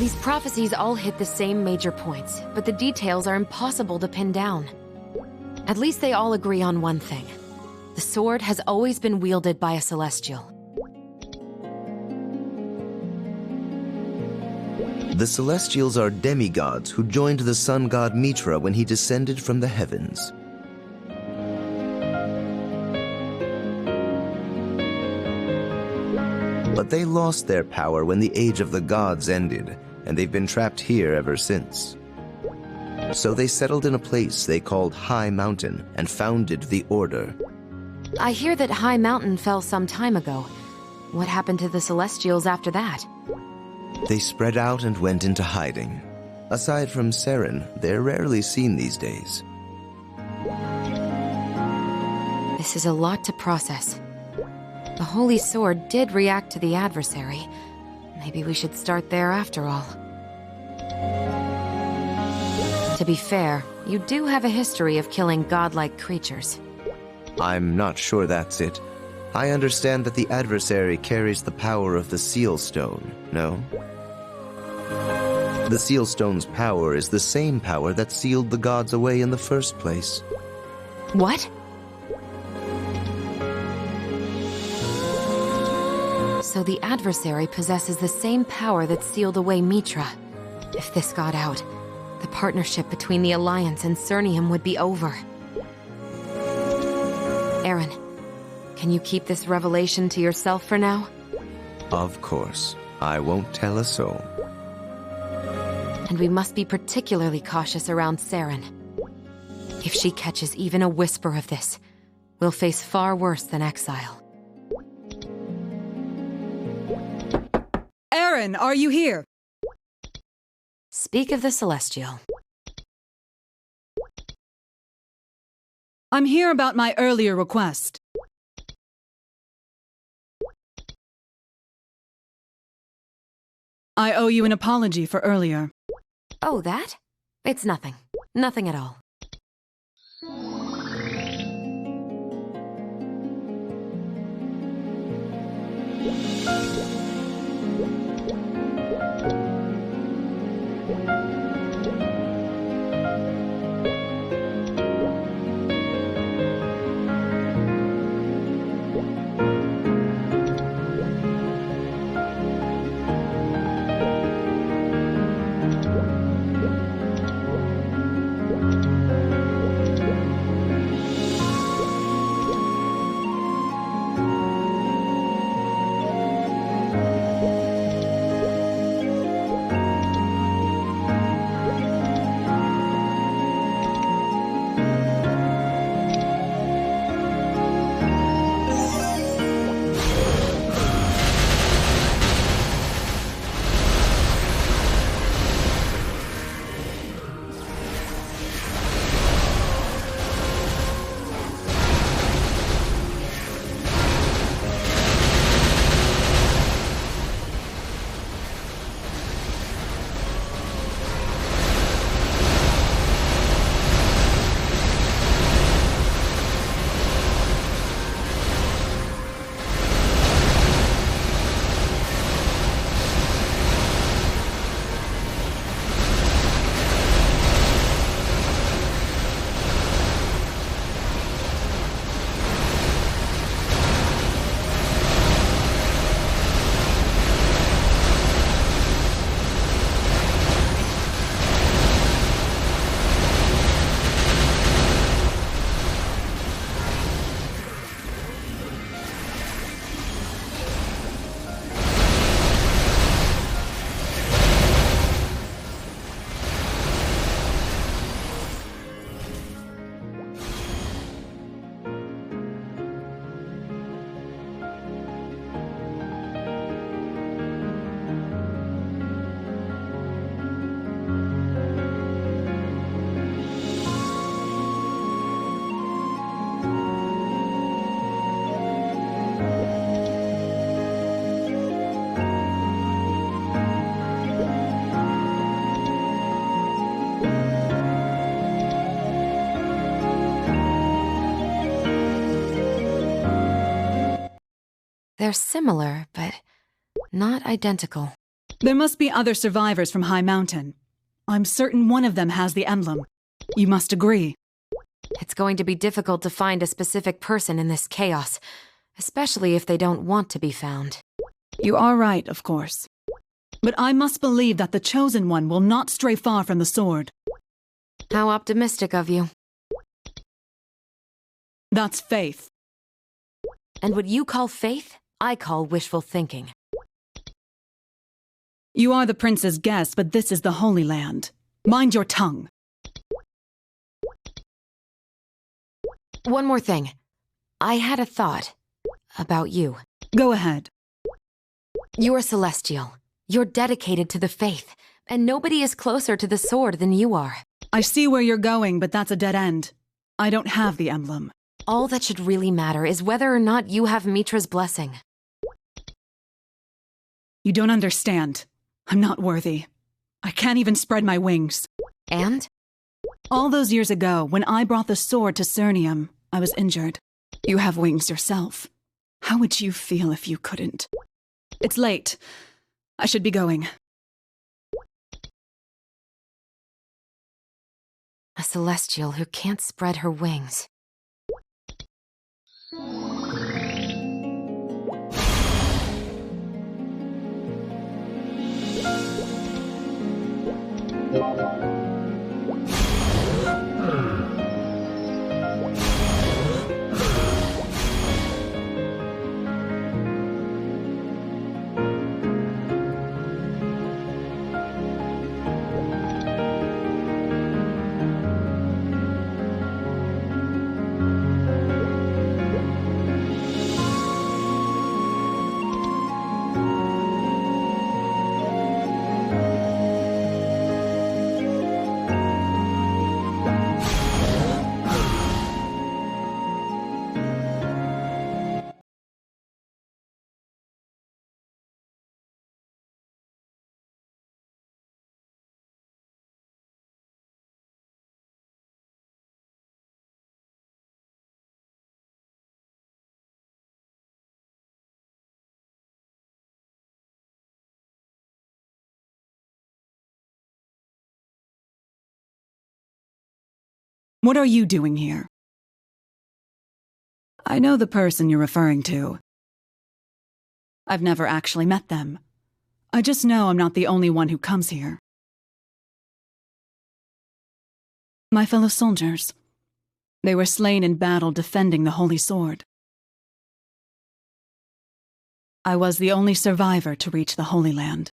These prophecies all hit the same major points, but the details are impossible to pin down. At least they all agree on one thing. The sword has always been wielded by a Celestial. The Celestials are demigods who joined the sun god Metra when he descended from the heavens. But they lost their power when the Age of the Gods ended, and they've been trapped here ever since. So they settled in a place they called High Mountain and founded the Order. I hear that High Mountain fell some time ago. What happened to the Celestials after that? They spread out and went into hiding. Aside from Seren, they're rarely seen these days. This is a lot to process. The Holy Sword did react to the adversary. Maybe we should start there after all. To be fair, you do have a history of killing godlike creatures. I'm not sure that's it. I understand that the adversary carries the power of the Seal Stone, no? The Seal Stone's power is the same power that sealed the gods away in the first place. What? So the adversary possesses the same power that sealed away Metra. If this got out, the partnership between the Alliance and Cernium would be over. Aaron, can you keep this revelation to yourself for now? Of course. I won't tell a soul. And we must be particularly cautious around Seren. If she catches even a whisper of this, we'll face far worse than exile. Aaron, are you here? Speak of the Celestial. I'm here about my earlier request. I owe you an apology for earlier. Oh, that? It's nothing. Nothing at all. They're similar, but not identical. There must be other survivors from High Mountain. I'm certain one of them has the emblem. You must agree. It's going to be difficult to find a specific person in this chaos, especially if they don't want to be found. You are right, of course. But I must believe that the Chosen One will not stray far from the sword. How optimistic of you. That's faith. And what you call faith, I call wishful thinking. You are the prince's guest, but this is the Holy Land. Mind your tongue. One more thing. I had a thought about you. Go ahead. You're celestial. You're dedicated to the faith, and nobody is closer to the sword than you are. I see where you're going, but that's a dead end. I don't have the emblem. All that should really matter is whether or not you have Metra's blessing. You don't understand. I'm not worthy. I can't even spread my wings. And? All those years ago, when I brought the sword to Cernium, I was injured. You have wings yourself. How would you feel if you couldn't? It's late. I should be going. A celestial who can't spread her wings. What are you doing here? I know the person you're referring to. I've never actually met them. I just know I'm not the only one who comes here. My fellow soldiers. They were slain in battle defending the Holy Sword. I was the only survivor to reach the Holy Land.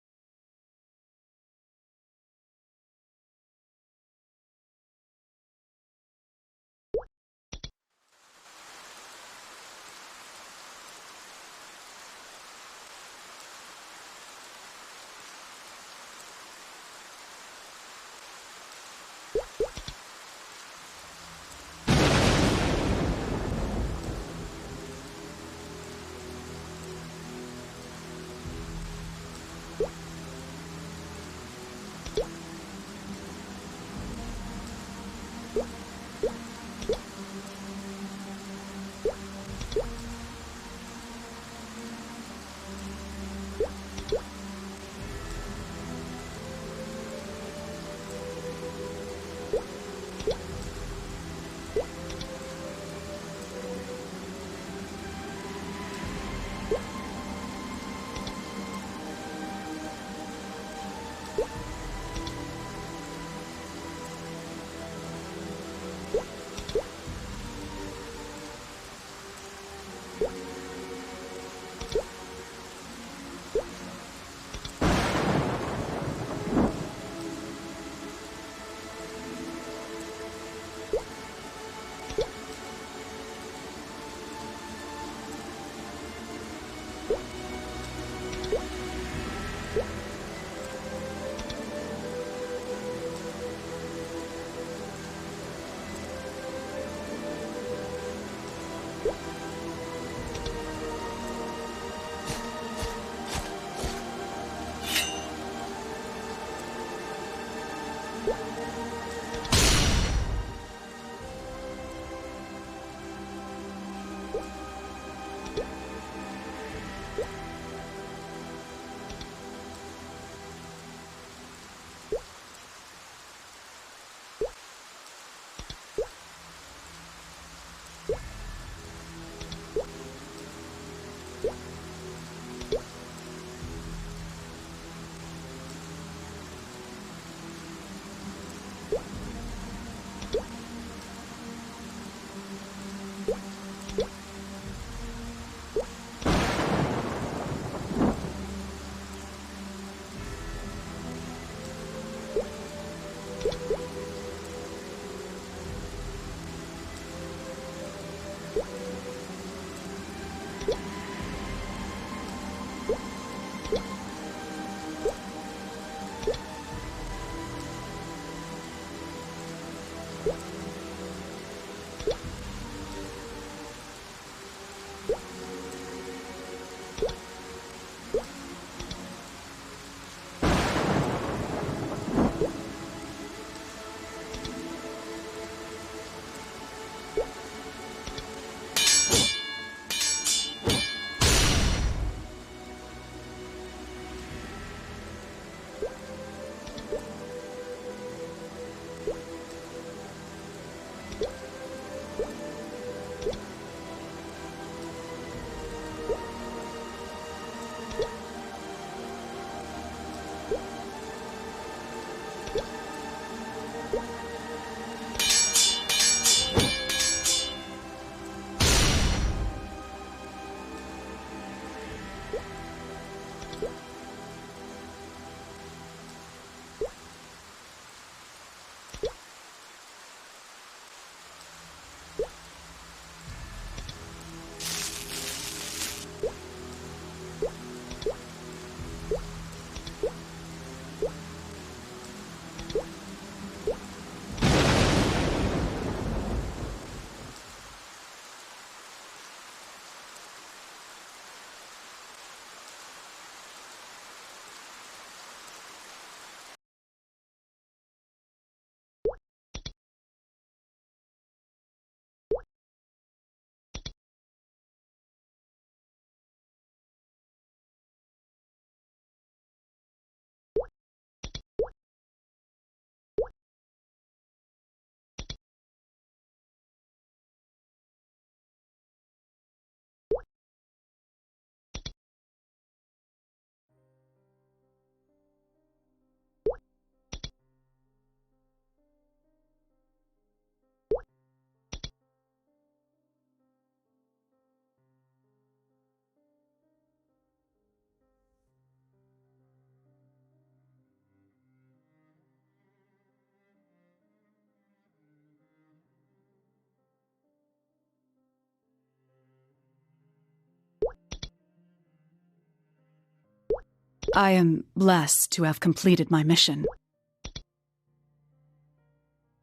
I am blessed to have completed my mission.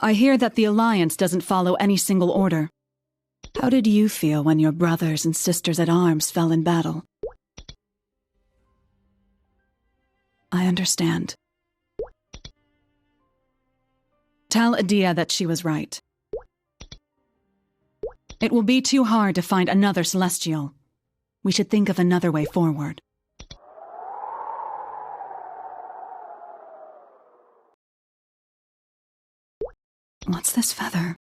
I hear that the Alliance doesn't follow any single order. How did you feel when your brothers and sisters at arms fell in battle? I understand. Tell Adia that she was right. It will be too hard to find another Celestial. We should think of another way forward. What's this feather?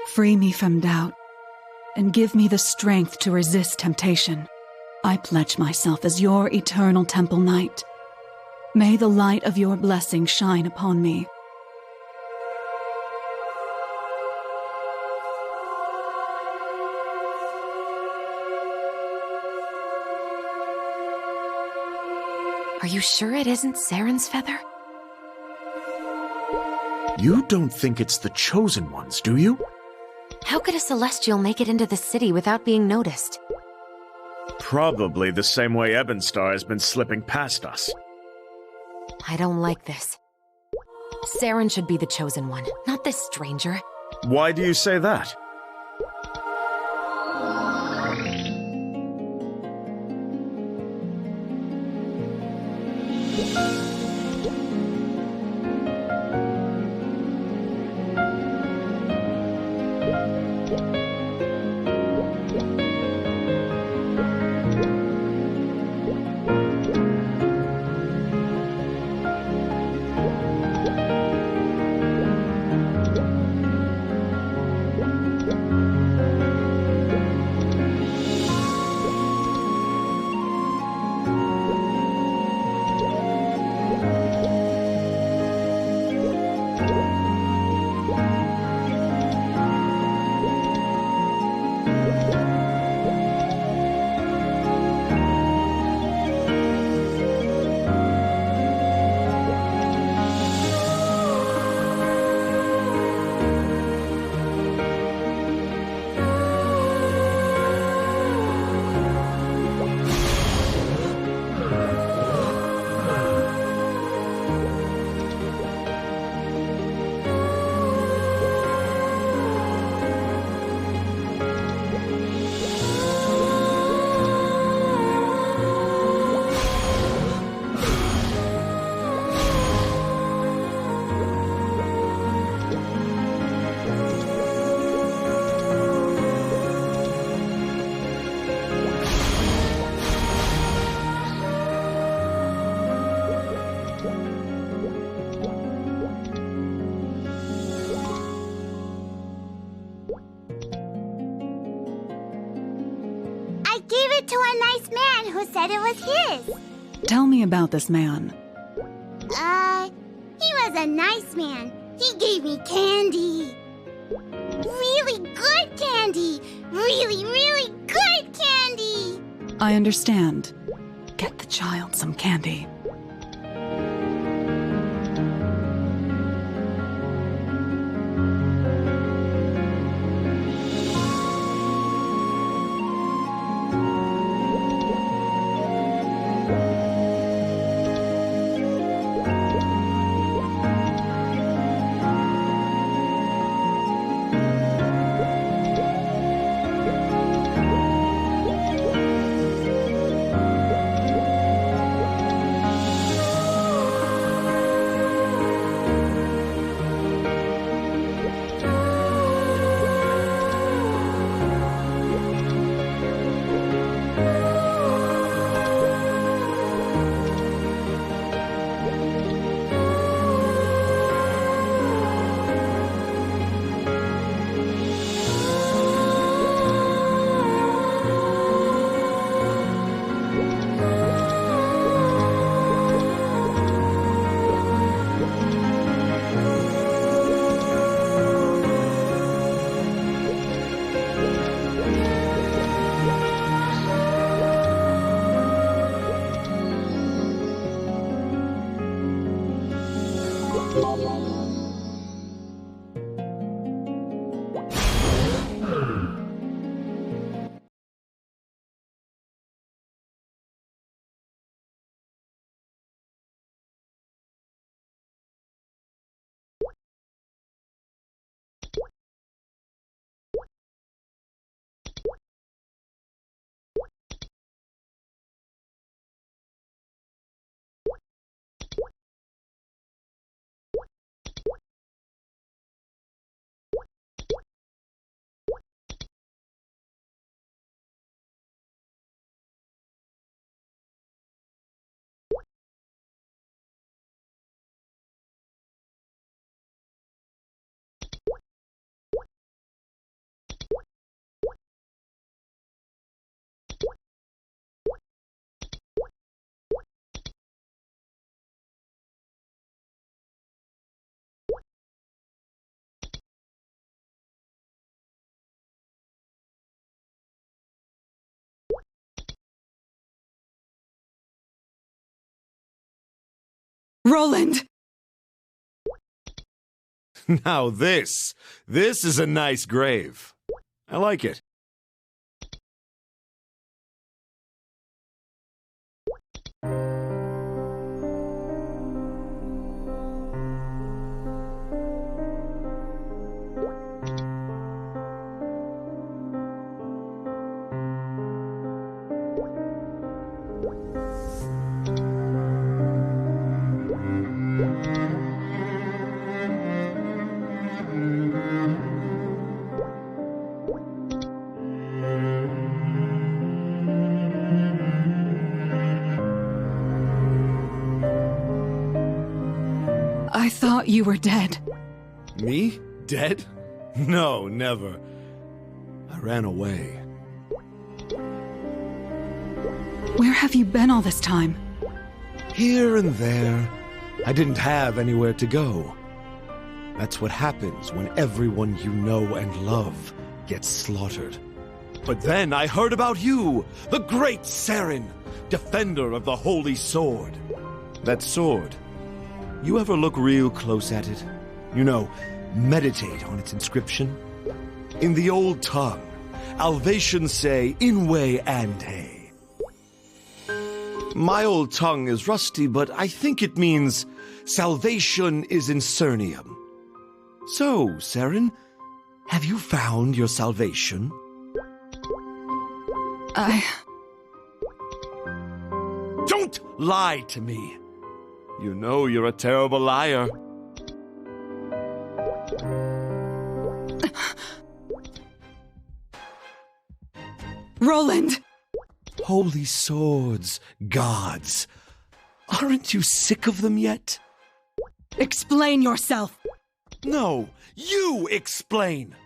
Free me from doubt, and give me the strength to resist temptation. I pledge myself as your eternal temple knight. May the light of your blessing shine upon me. Are you sure it isn't Saren's feather? You don't think it's the Chosen Ones, do you? How could a Celestial make it into the city without being noticed? Probably the same way Evanstar has been slipping past us. I don't like this. Saren should be the Chosen One, not this stranger. Why do you say that? I gave it to a nice man who said it was his. Tell me about this man. He was a nice man. He gave me candy. Really good candy. Really, really good candy. I understand. Get the child some candy. Roland! Now this is a nice grave. I like it. I thought you were dead. Me? Dead? No, never. I ran away. Where have you been all this time? Here and there. I didn't have anywhere to go. That's what happens when everyone you know and love gets slaughtered. But then I heard about you, the great Saren, defender of the Holy Sword. That sword, you ever look real close at it? You know, meditate on its inscription? In the old tongue, Alvatians say, Inwe Ante. My old tongue is rusty, but I think it means salvation is in Cernium. So, Saren, have you found your salvation? Don't lie to me. You know you're a terrible liar. Roland! Holy swords, gods. Aren't you sick of them yet? Explain yourself! No, you explain.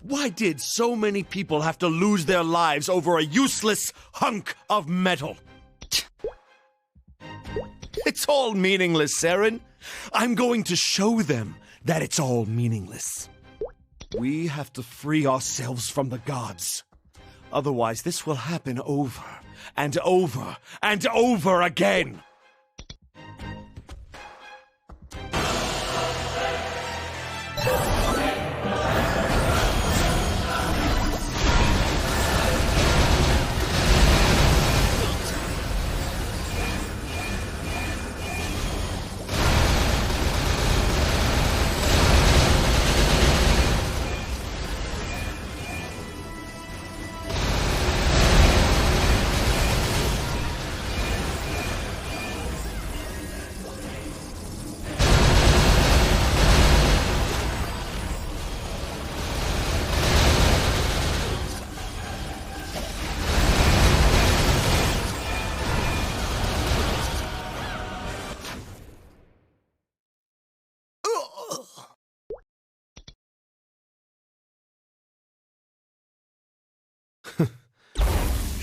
Why did so many people have to lose their lives over a useless hunk of metal? It's all meaningless, Saren. I'm going to show them that it's all meaningless. We have to free ourselves from the gods. Otherwise, this will happen over and over and over again.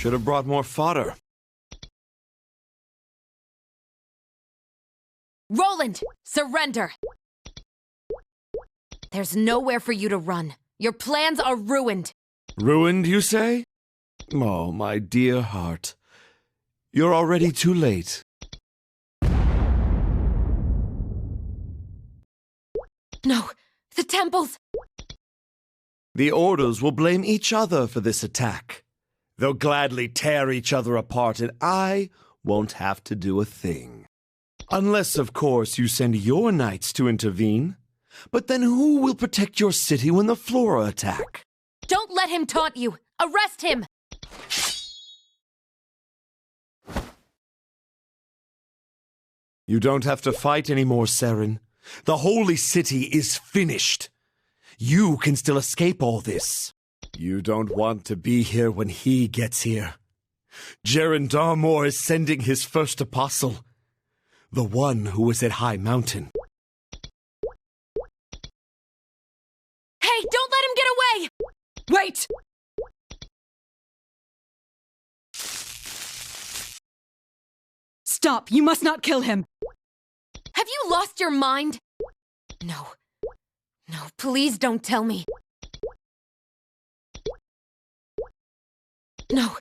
Should have brought more fodder. Roland, surrender! There's nowhere for you to run. Your plans are ruined. Ruined, you say? Oh, my dear heart. You're already too late. No, the temples! The Orders will blame each other for this attack. They'll gladly tear each other apart, and I won't have to do a thing. Unless, of course, you send your knights to intervene. But then who will protect your city when the Flora attack? Don't let him taunt you! Arrest him! You don't have to fight anymore, Saren. The Holy City is finished. You can still escape all this. You don't want to be here when he gets here. Jaren Darmor is sending his first apostle. The one who was at High Mountain. Hey, don't let him get away! Wait! Stop! You must not kill him! Have you lost your mind? No. No, please don't tell me. No.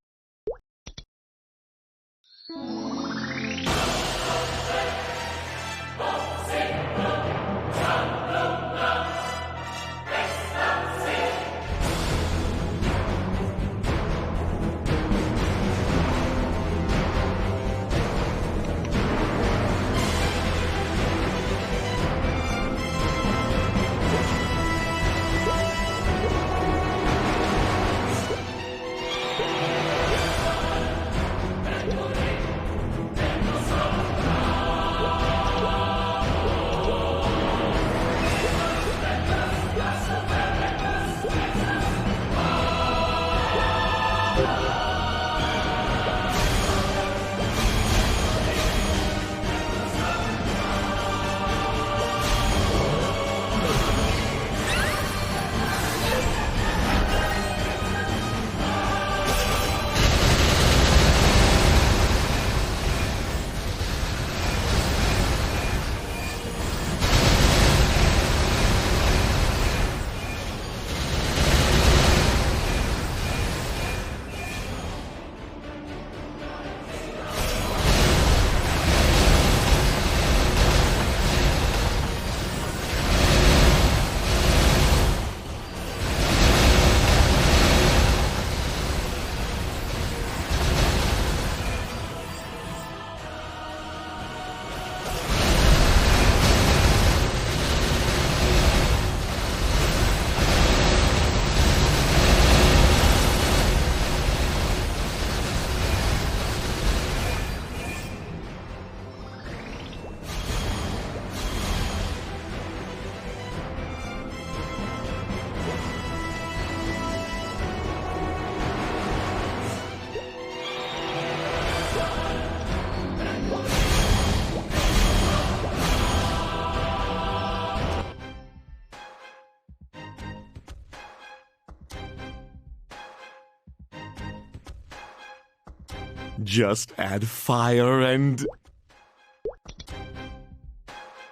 Just add fire and...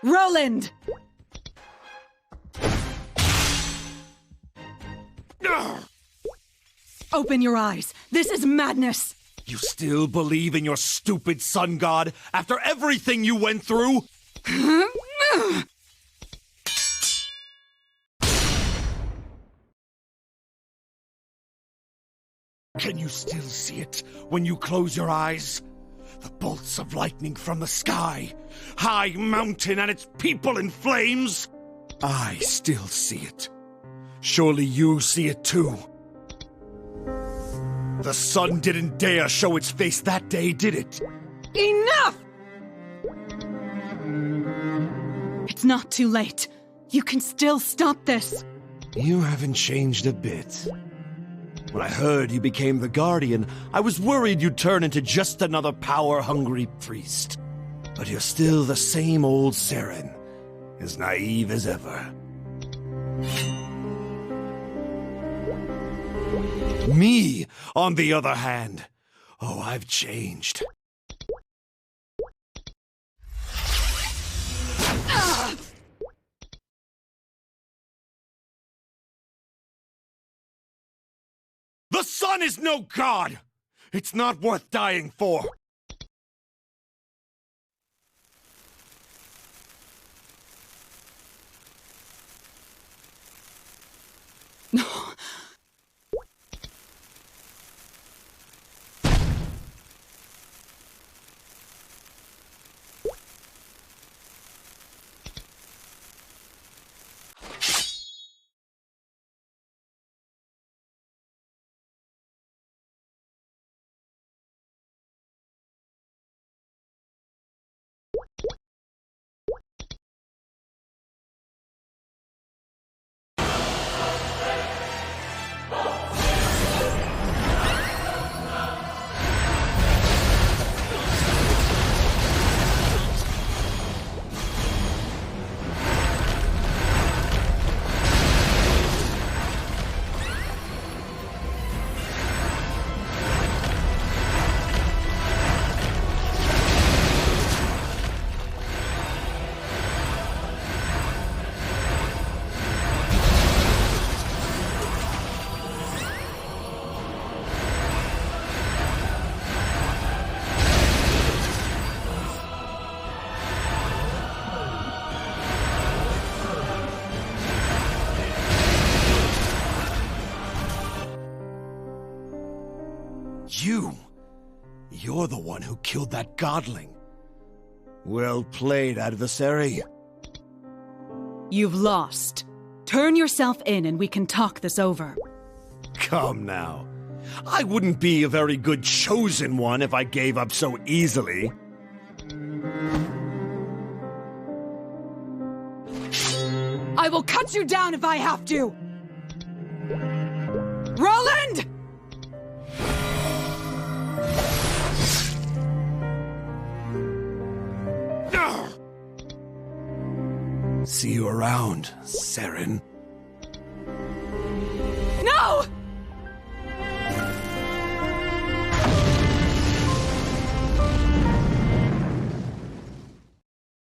Roland! Open your eyes. This is madness. You still believe in your stupid sun god after everything you went through? Can you still see it when you close your eyes? The bolts of lightning from the sky, High Mountain and its people in flames? I still see it. Surely you see it too. The sun didn't dare show its face that day, did it? Enough! It's not too late. You can still stop this. You haven't changed a bit. When I heard you became the Guardian, I was worried you'd turn into just another power-hungry priest. But you're still the same old Seren, as naive as ever. Me, on the other hand, oh, I've changed. The sun is no god! It's not worth dying for! No. You're the one who killed that godling. Well played, adversary. You've lost. Turn yourself in and we can talk this over. Come now. I wouldn't be a very good chosen one if I gave up so easily. I will cut you down if I have to! Roland! See you around, Seren. No!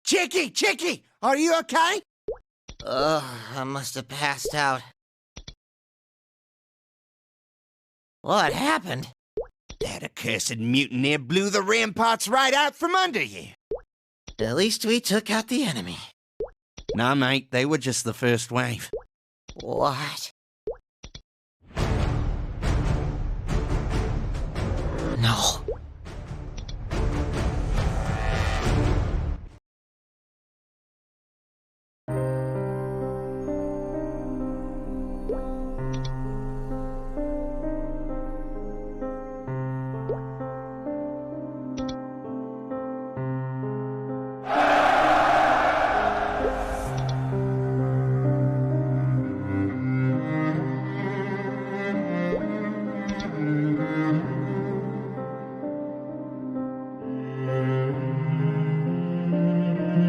Chicky, are you okay? I must have passed out. What happened? That accursed mutineer blew the ramparts right out from under you. At least we took out the enemy. Nah, mate, they were just the first wave. What? No.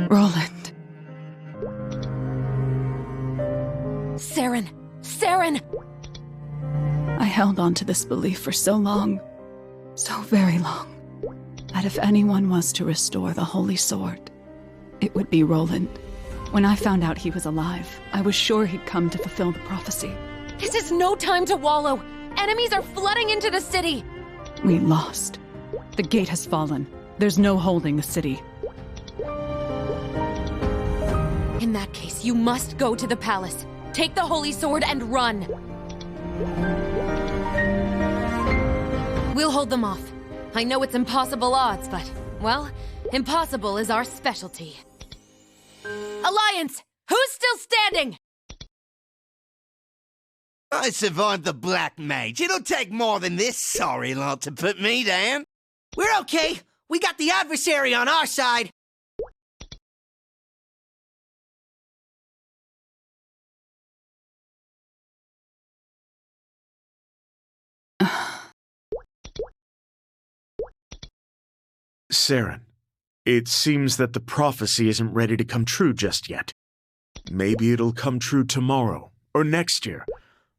Roland. Seren! I held on to this belief for so long. So very long. That if anyone was to restore the Holy Sword, it would be Roland. When I found out he was alive, I was sure he'd come to fulfill the prophecy. This is no time to wallow! Enemies are flooding into the city! We lost. The gate has fallen. There's no holding the city. In that case, you must go to the palace. Take the Holy Sword and run! We'll hold them off. I know it's impossible odds, but, well, impossible is our specialty. Alliance! Who's still standing? I survived the Black Mage. It'll take more than this sorry lot to put me down. We're okay. We got the adversary on our side. Saren, it seems that the prophecy isn't ready to come true just yet. Maybe it'll come true tomorrow, or next year,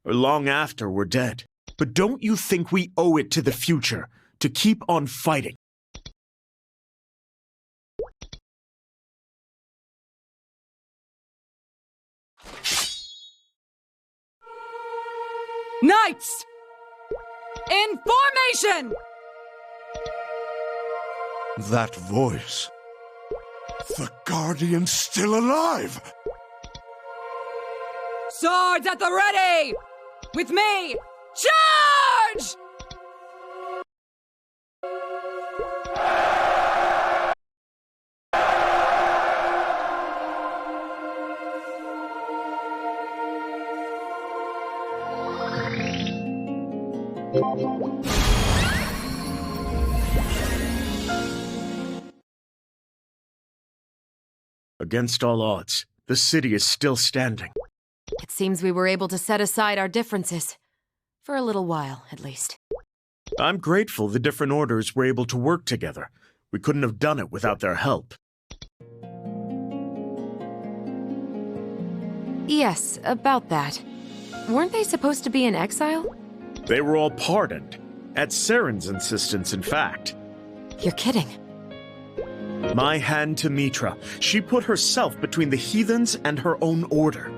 or long after we're dead. But don't you think we owe it to the future to keep on fighting? Knights! In formation! That voice. The Guardian's still alive! Swords at the ready! With me! Charge! Against all odds, the city is still standing. It seems we were able to set aside our differences. For a little while, at least. I'm grateful the different orders were able to work together. We couldn't have done it without their help. Yes, about that. Weren't they supposed to be in exile? They were all pardoned. At Saren's insistence, in fact. You're kidding. My hand to Metra. She put herself between the heathens and her own order.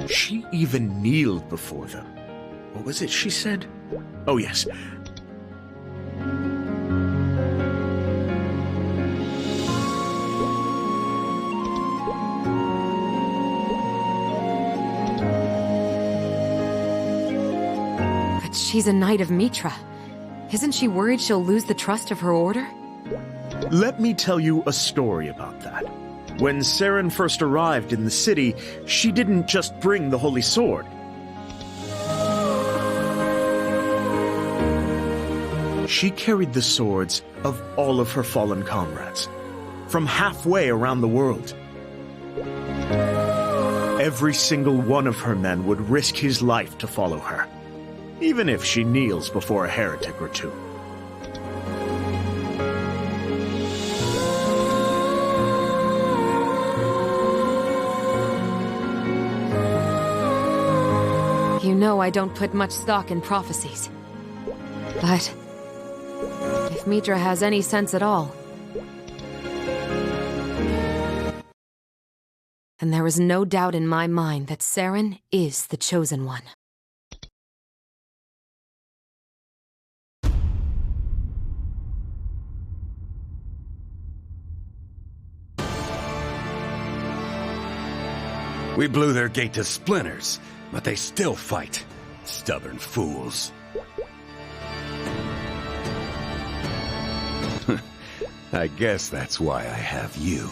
She even kneeled before them. What was it she said? Oh, yes. But she's a knight of Metra. Isn't she worried she'll lose the trust of her order? Let me tell you a story about that. When Saren first arrived in the city, she didn't just bring the Holy Sword. She carried the swords of all of her fallen comrades, from halfway around the world. Every single one of her men would risk his life to follow her, even if she kneels before a heretic or two. You know I don't put much stock in prophecies. But if Metra has any sense at all, then there is no doubt in my mind that Saren is the chosen one. We blew their gate to splinters, but they still fight. Stubborn fools. I guess that's why I have you.